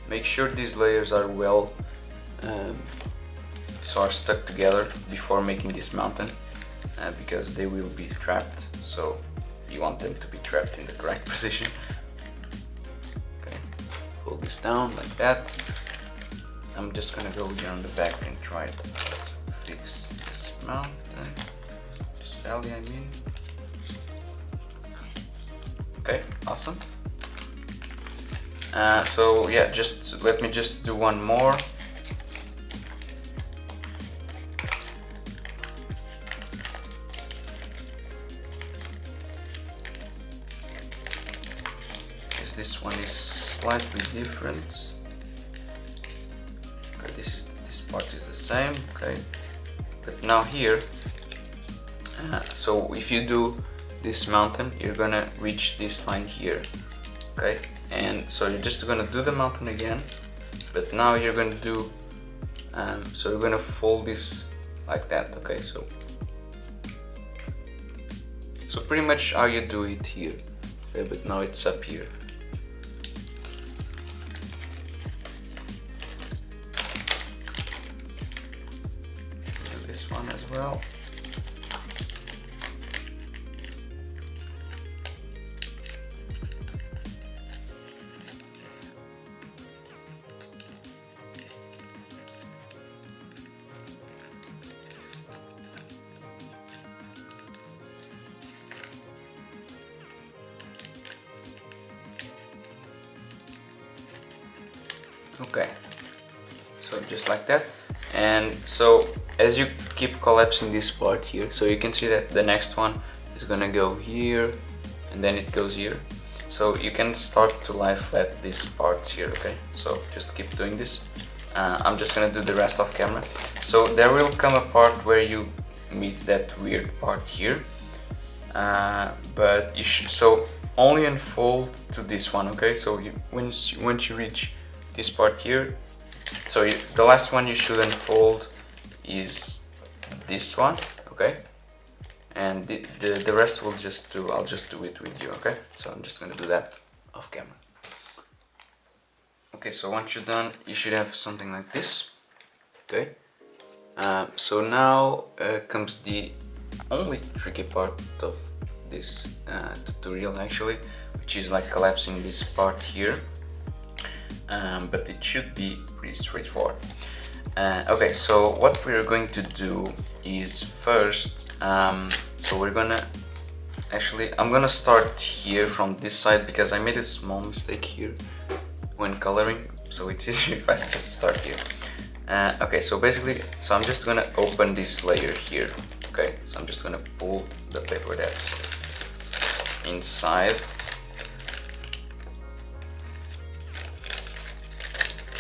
Make sure these layers are well are stuck together before making this mountain, because they will be trapped, so you want them to be trapped in the correct position. Okay, pull this down like that. I'm just gonna go here on the back and try to fix this mountain, this valley I mean. Okay, awesome. So yeah, just let me just do one more. Because this one is slightly different. Okay, this part is the same. Okay, but now here, so if you do this mountain, you're gonna reach this line here. Okay. And so you're just gonna do the mountain again, but now you're gonna do, so you're gonna fold this like that, okay? So pretty much how you do it here, okay? But now it's up here. Do this one as well. Okay, so just like that. And so as you keep collapsing this part here, so you can see that the next one is gonna go here and then it goes here. So you can start to lie flat this part here, okay? So just keep doing this. I'm just gonna do the rest off camera. So there will come a part where you meet that weird part here, but you should only unfold to this one, okay? So once you reach this part here, so the last one you should unfold is this one, okay? And the rest I'll just do it with you, okay? So I'm just gonna do that off camera. Okay, so once you're done, you should have something like this, okay? So now comes the only tricky part of this tutorial actually, which is like collapsing this part here. But it should be pretty straightforward. Okay, so what we're going to do is first, so we're gonna Actually, I'm gonna start here from this side because I made a small mistake here when coloring, so it's easier if I just start here. Okay, so basically, I'm just gonna open this layer here. Okay, so I'm just gonna pull the paper that's inside.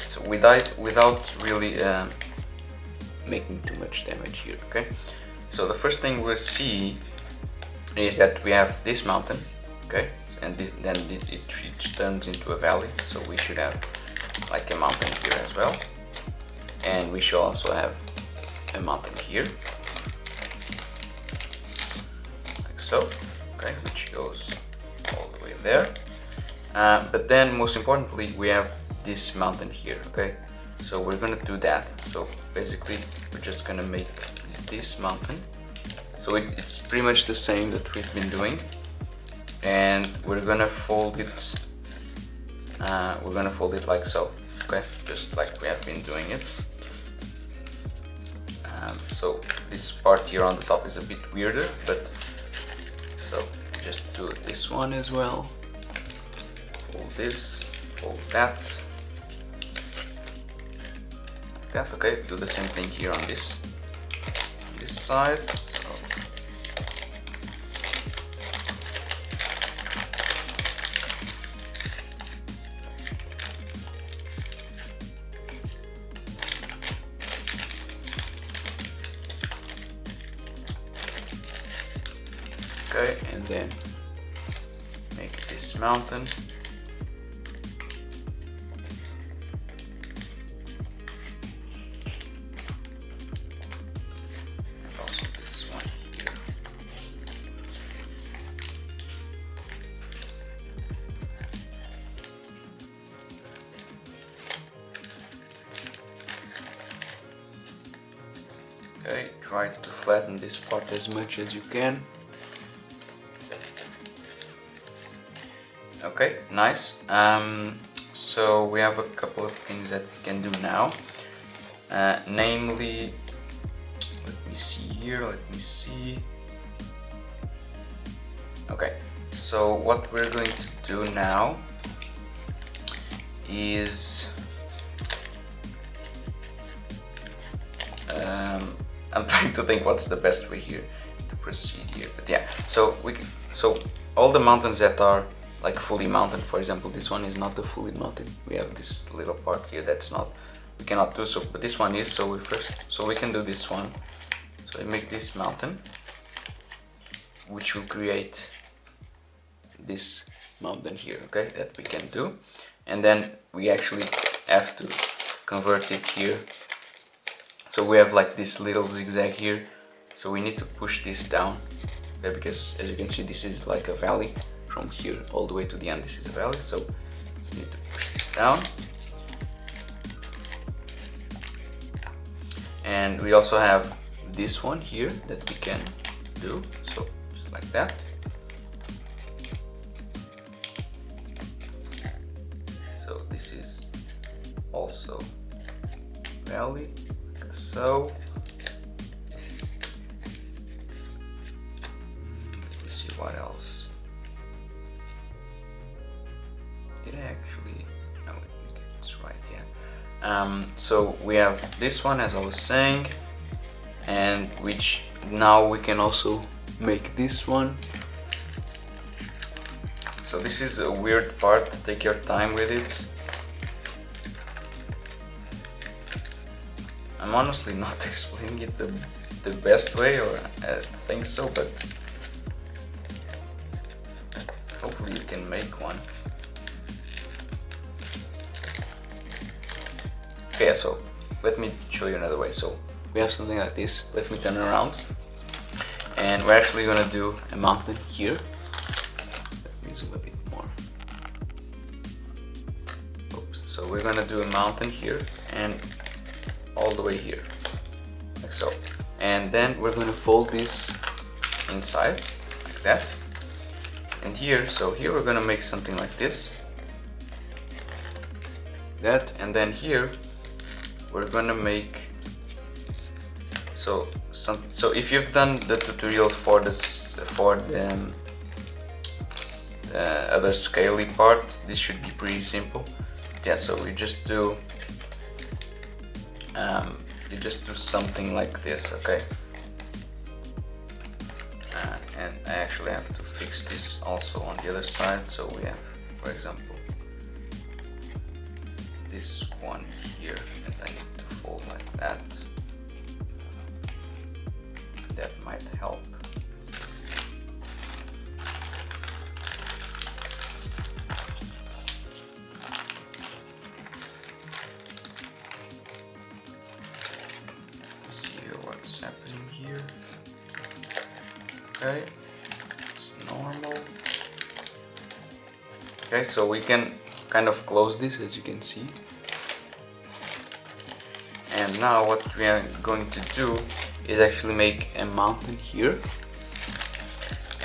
So without really making too much damage here. Okay, so the first thing we'll see is that we have this mountain. Okay, and then it turns into a valley, so we should have like a mountain here as well, and we should also have a mountain here, like so. Okay, which goes all the way there. But then most importantly, we have this mountain here. Okay, so we're gonna do that. So basically, we're just gonna make this mountain. So it's pretty much the same that we've been doing, and we're gonna fold it. We're gonna fold it like so. Okay, just like we have been doing it. So this part here on the top is a bit weirder, but so just do this one as well. Fold this, fold that. Like that. Okay, do the same thing here on this side. So okay, and then make this mountain. And also this one here. Okay, try to flatten this part as much as you can. Okay, nice. So we have a couple of things that we can do now. Namely, let me see here, let me see. Okay, so what we're going to do now is I'm trying to think what's the best way here to proceed here, but yeah. So all the mountains that are like fully mounted, for example, this one is not the fully mounted. We have this little part here that's not, we cannot do so, but this one is. So we can do this one. So we make this mountain, which will create this mountain here. Okay, that we can do, and then we actually have to convert it here. So we have like this little zigzag here, so we need to push this down, okay, because as you can see, this is like a valley. From here all the way to the end, this is a valley, so we need to push this down. And we also have this one here that we can do, so just like that. So this is also valley, like so. Let me see what else. Did I actually? No, it's right, yeah. So we have this one, as I was saying, and which now we can also make this one. So this is a weird part, take your time with it. I'm honestly not explaining it the best way, or I think so, but hopefully you can make one. Okay, so let me show you another way. So we have something like this. Let me turn around, and we're actually gonna do a mountain here. Let me zoom a bit more. Oops. So we're gonna do a mountain here and all the way here, like so. And then we're gonna fold this inside, like that. And here, so here we're gonna make something like this. That, and then here we're gonna make, so if you've done the tutorial for the other scaly part, this should be pretty simple. Yeah, so we just do something like this, okay? And I actually have to fix this also on the other side. So we have, for example, this one here, and I need to fold like that. That might help. What's happening here? Okay, it's normal. Okay, so we can kind of close this, as you can see. And now what we are going to do is actually make a mountain here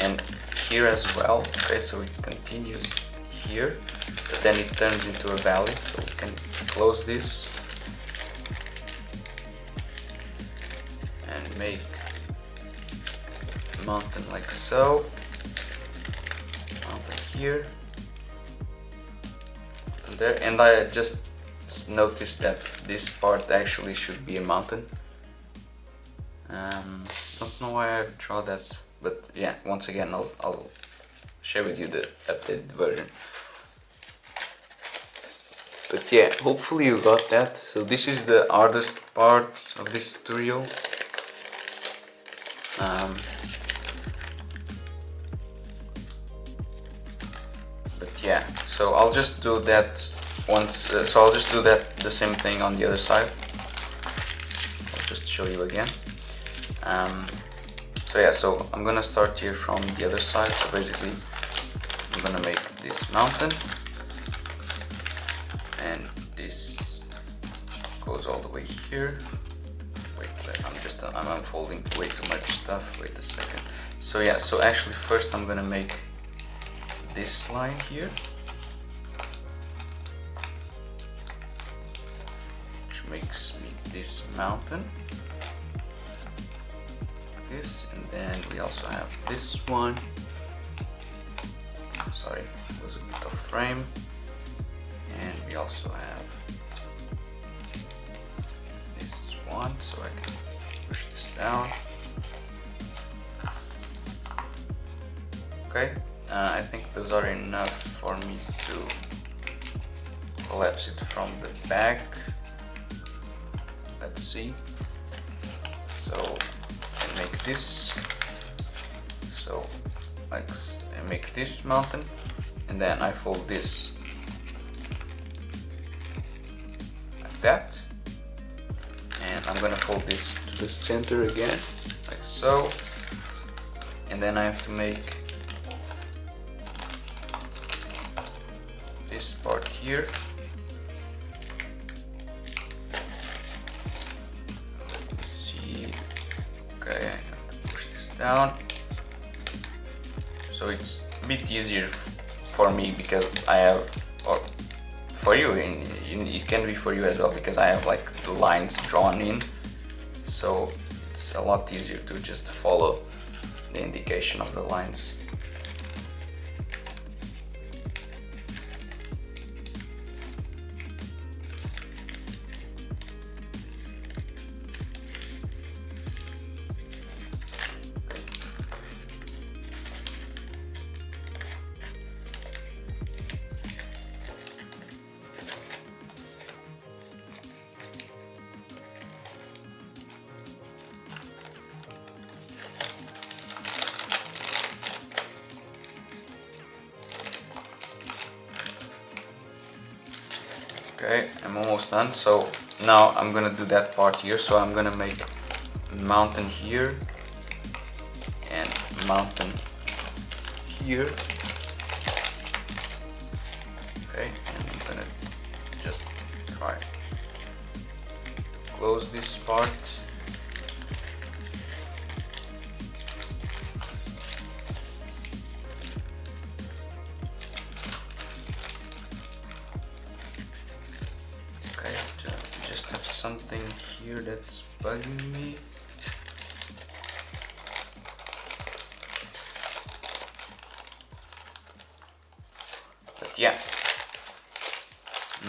and here as well. Okay, so it continues here, but then it turns into a valley. So we can close this and make a mountain like so. Mountain here. Mountain there. And I just noticed that this part actually should be a mountain. Don't know why I draw that, but yeah, once again I'll share with you the updated version. But yeah, hopefully you got that. So this is the hardest part of this tutorial. But yeah, so I'll just do that once. So I'll just do that the same thing on the other side. I'll just show you again. So yeah, so I'm gonna start here from the other side. So basically, I'm gonna make this mountain, and this goes all the way here. Wait, I'm unfolding way too much stuff. Wait a second. So yeah, so actually first I'm gonna make this line here, which makes me this mountain. This, and then we also have this one. Sorry, it was a bit off frame. And we also have this one, so I can push this down. Okay, I think those are enough for me to collapse it from the back. Let's see. So I make this. So like I make this mountain, and then I fold this like that, and I'm gonna fold this to the center again, like so, and then I have to make this part here. Let me see. Okay, I have to push this down. So it's a bit easier for me because I have, or for you, it can be for you as well, because I have like the lines drawn in. So it's a lot easier to just follow the indication of the lines. Okay, I'm almost done. So now I'm gonna do that part here. So I'm gonna make mountain here and mountain here. Okay, and I'm gonna just try to close this part. Something here that's bugging me. But yeah,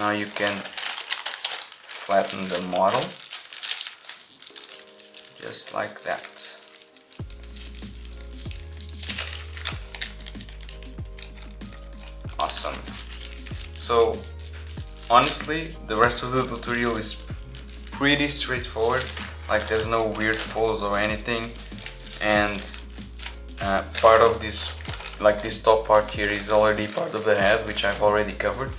now you can flatten the model just like that. Awesome. So honestly, the rest of the tutorial is pretty straightforward. Like there's no weird folds or anything, and part of this, like this top part here, is already part of the head, which I've already covered.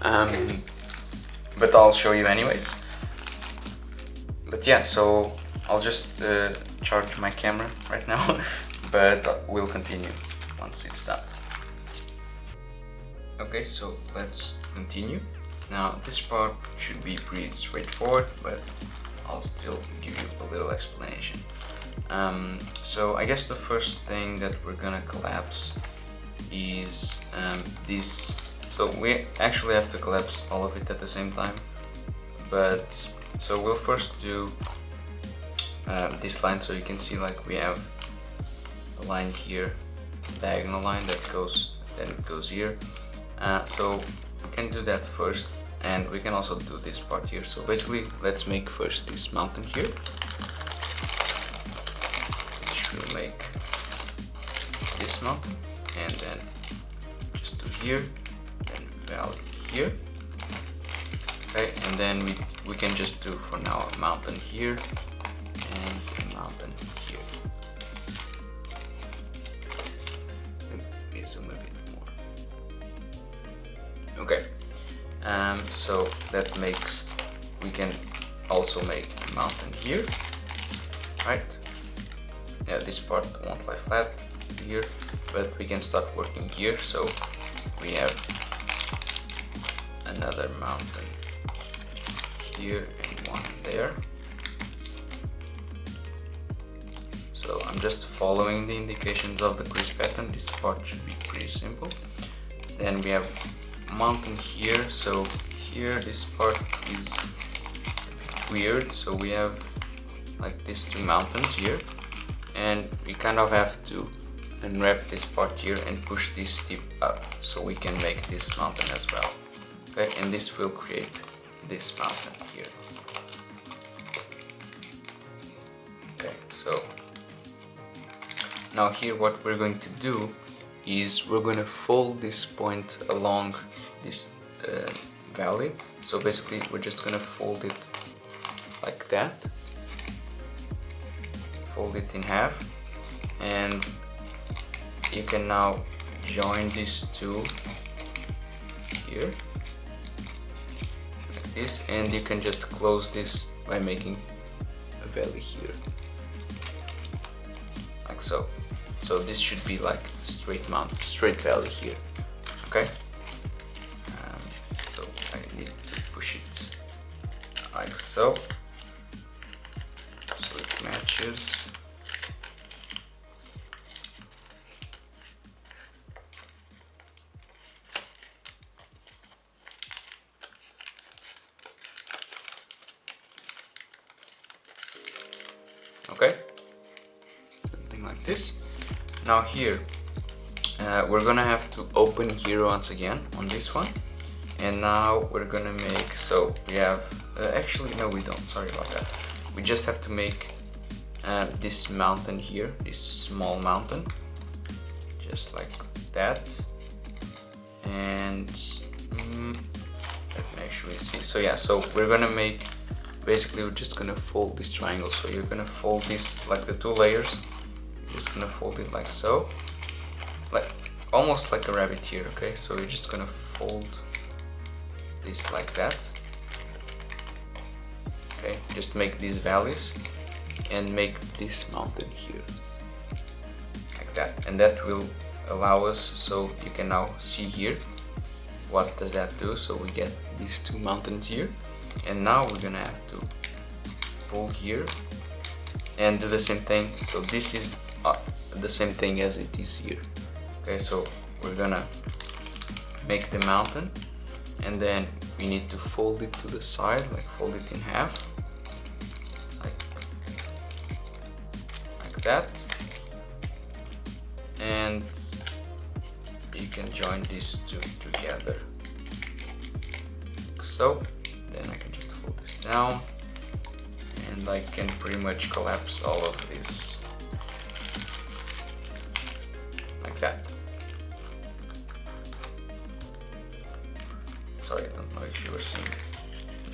But I'll show you anyways. But yeah, so I'll just charge my camera right now, but we'll continue once it's done. Okay, so let's continue. Now this part should be pretty straightforward, but I'll still give you a little explanation. So I guess the first thing that we're gonna collapse is this. So we actually have to collapse all of it at the same time, but so we'll first do this line. So you can see like we have a line here, diagonal line that goes, then it goes here. So we can do that first, and we can also do this part here. So basically, let's make first this mountain here, which will make this mountain, and then just do here, then valley here. Okay, and then we can just do for now a mountain here and a mountain here. Let me zoom a bit more. Okay, so that makes, we can also make a mountain here, right? Yeah, this part won't lie flat here, but we can start working here. So we have another mountain here and one there. So I'm just following the indications of the crease pattern. This part should be pretty simple. Then we have mountain here. So here this part is weird. So we have like these two mountains here, and we kind of have to unwrap this part here and push this tip up so we can make this mountain as well. Okay, and this will create this mountain here. Okay, so now here what we're going to do is we're going to fold this point along this valley. So basically we're just going to fold it like that, fold it in half, and you can now join these two here like this, and you can just close this by making a valley here like so. So this should be like straight mountain, straight valley here. Okay, so I need to push it like so, so it matches. Okay, something like this. Now here we're gonna have to open here once again on this one, and now we're gonna make, so we have actually no, we don't, sorry about that. We just have to make this mountain here, this small mountain, just like that. And let me actually see. So yeah, so we're gonna make, basically we're just gonna fold this triangle. So you're gonna fold this like the two layers. You're just gonna fold it like so, like almost like a rabbit here. Okay, so you're just gonna fold this like that. Okay, just make these valleys and make this mountain here like that, and that will allow us, so you can now see here what does that do. So we get these two mountains here, and now we're gonna have to pull here and do the same thing. So this is the same thing as it is here. Okay, so we're gonna make the mountain, and then we need to fold it to the side, like fold it in half, like that, and you can join these two together. So then I can just fold this down and I can pretty much collapse all of this like that. Sorry, I don't know if you were seeing,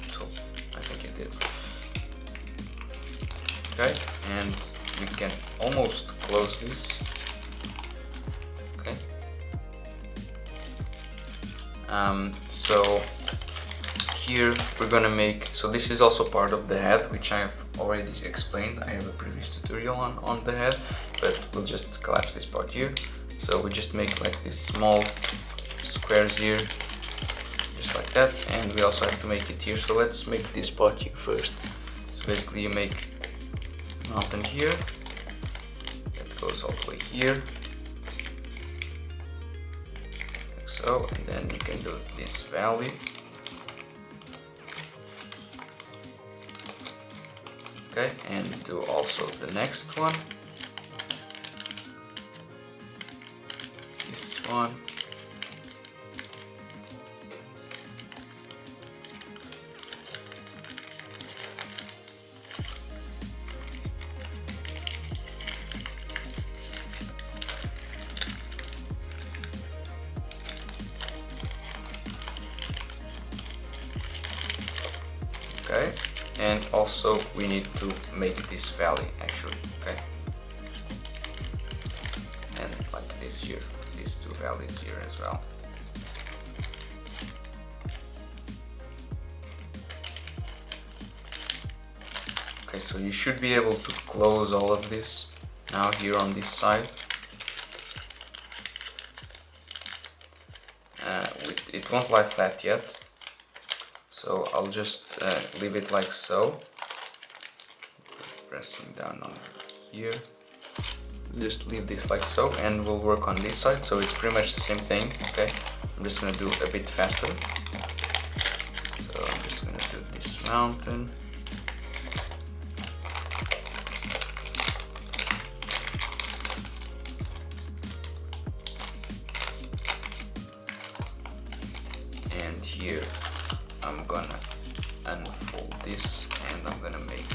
so I think you did. Okay, and we can almost close this. Okay. So here we're gonna make, so this is also part of the head, which I have already explained. I have a previous tutorial on the head, but we'll just collapse this part here. So we just make like these small squares here, just like that, and we also have to make it here. So let's make this part here first. So basically you make mountain here, that goes all the way here, like so, and then you can do this valley. Okay, and do also the next one, this one, okay, and also we need to make this valley actually, okay, and like this here, these two valleys here as well. Okay, so you should be able to close all of this now here on this side. It won't lie flat yet, so I'll just leave it like so. Just pressing down on here. Just leave this like so, and we'll work on this side. So it's pretty much the same thing. Okay, I'm just gonna do a bit faster. So I'm just gonna do this mountain. And here I'm gonna unfold this, and I'm gonna make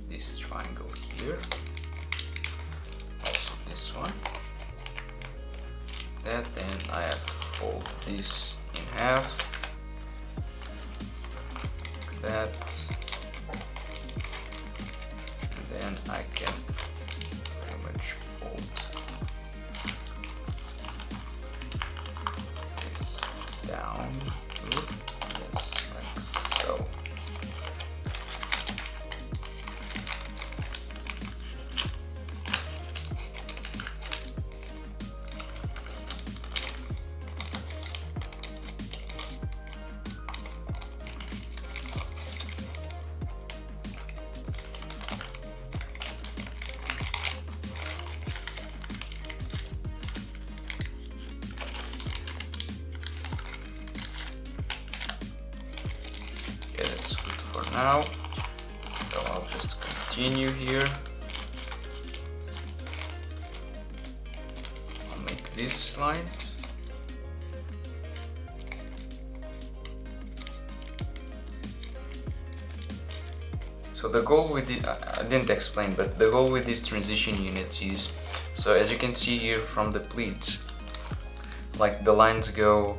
this triangle here, also this one, that, then I have to fold this in half, like that, and then I can pretty much fold down, yes, like so. Now, so I'll just continue here. I'll make this slide. So the goal with the, I didn't explain, but the goal with these transition units is, so as you can see here from the pleats, like the lines go,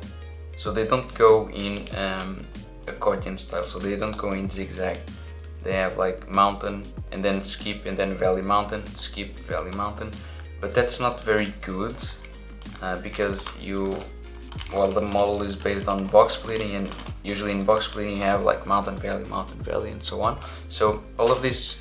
so they don't go in accordion style, so they don't go in zigzag. They have like mountain and then skip and then valley mountain, skip valley mountain, but that's not very good because the model is based on box splitting, and usually in box splitting you have like mountain valley and so on. So all of these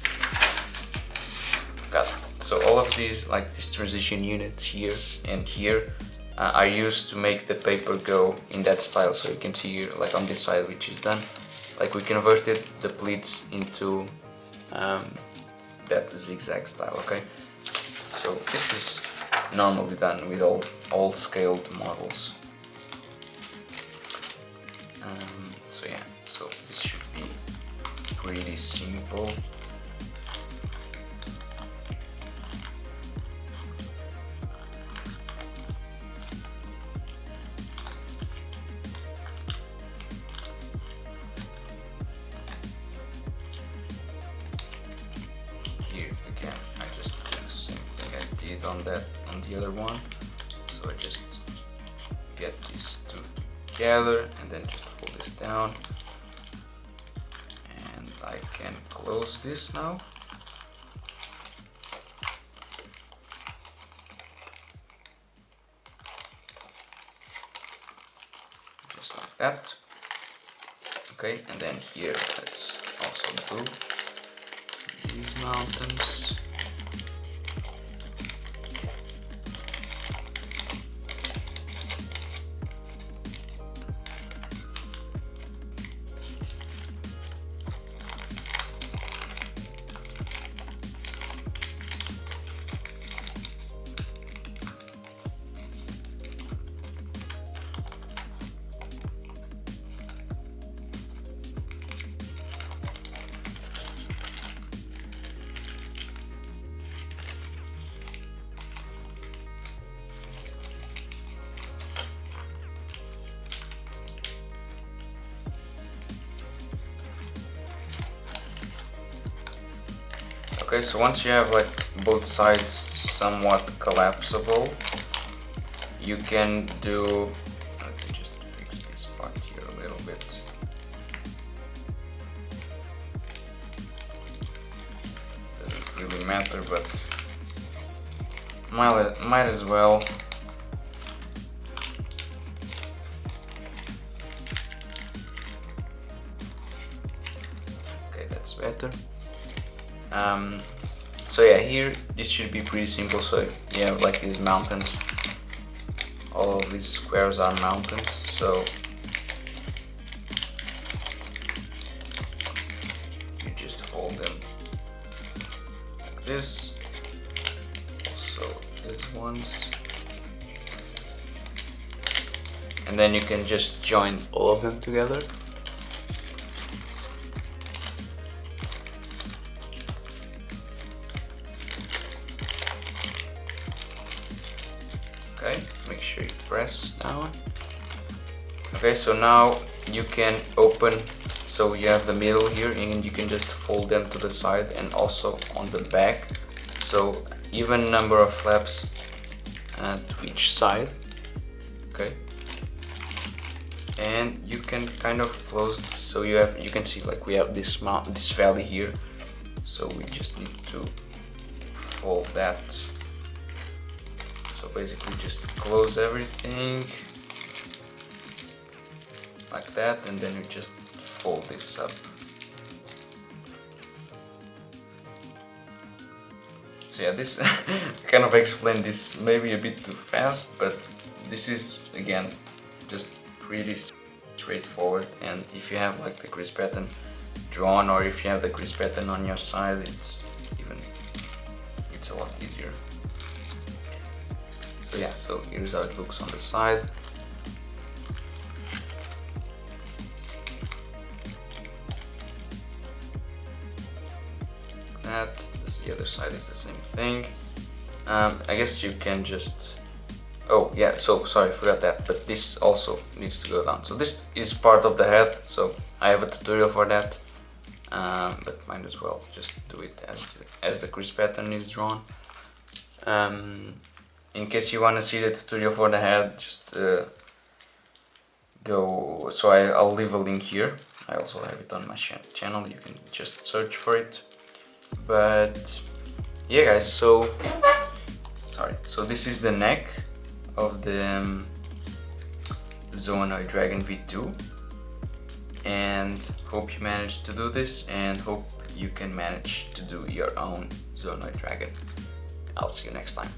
like these transition units here and here are used to make the paper go in that style. So you can see here, like on this side, which is done, like we converted the pleats into that zigzag style. Okay, so this is normally done with all scaled models. So yeah, so this should be pretty simple. done that on the other one. So I just get these two together and then just fold this down. And I can close this now. Just like that. Okay, and then here let's also do these mountains. Okay, so once you have like both sides somewhat collapsible, you can do, let me just fix this part here a little bit. Doesn't really matter, but might as well. Okay, that's better. So yeah, here this should be pretty simple. So you have like these mountains. All of these squares are mountains. So you just fold them like this. Also these ones. And then you can just join all of them together. Okay, make sure you press down. Okay, so now you can open, so you have the middle here and you can just fold them to the side and also on the back. So even number of flaps to each side. Okay. And you can kind of close this, so you can see like we have this valley here. So we just need to fold that. So basically just close everything like that, and then you just fold this up. So yeah, this kind of explained this maybe a bit too fast, but this is again just pretty straightforward. And if you have like the grease pattern drawn, or if you have the grease pattern on your side, it's a lot easier. So yeah, so here's how it looks on the side. That, the other side is the same thing. I guess you can just, oh yeah, so sorry, I forgot that, but this also needs to go down. So this is part of the head, so I have a tutorial for that, but might as well just do it as the grease pattern is drawn. In case you want to see the tutorial for the head, just go, so I'll leave a link here. I also have it on my channel, you can just search for it. But yeah guys, so this is the neck of the Zoanoid Dragon V2, and hope you managed to do this, and hope you can manage to do your own Zoanoid Dragon. I'll see you next time.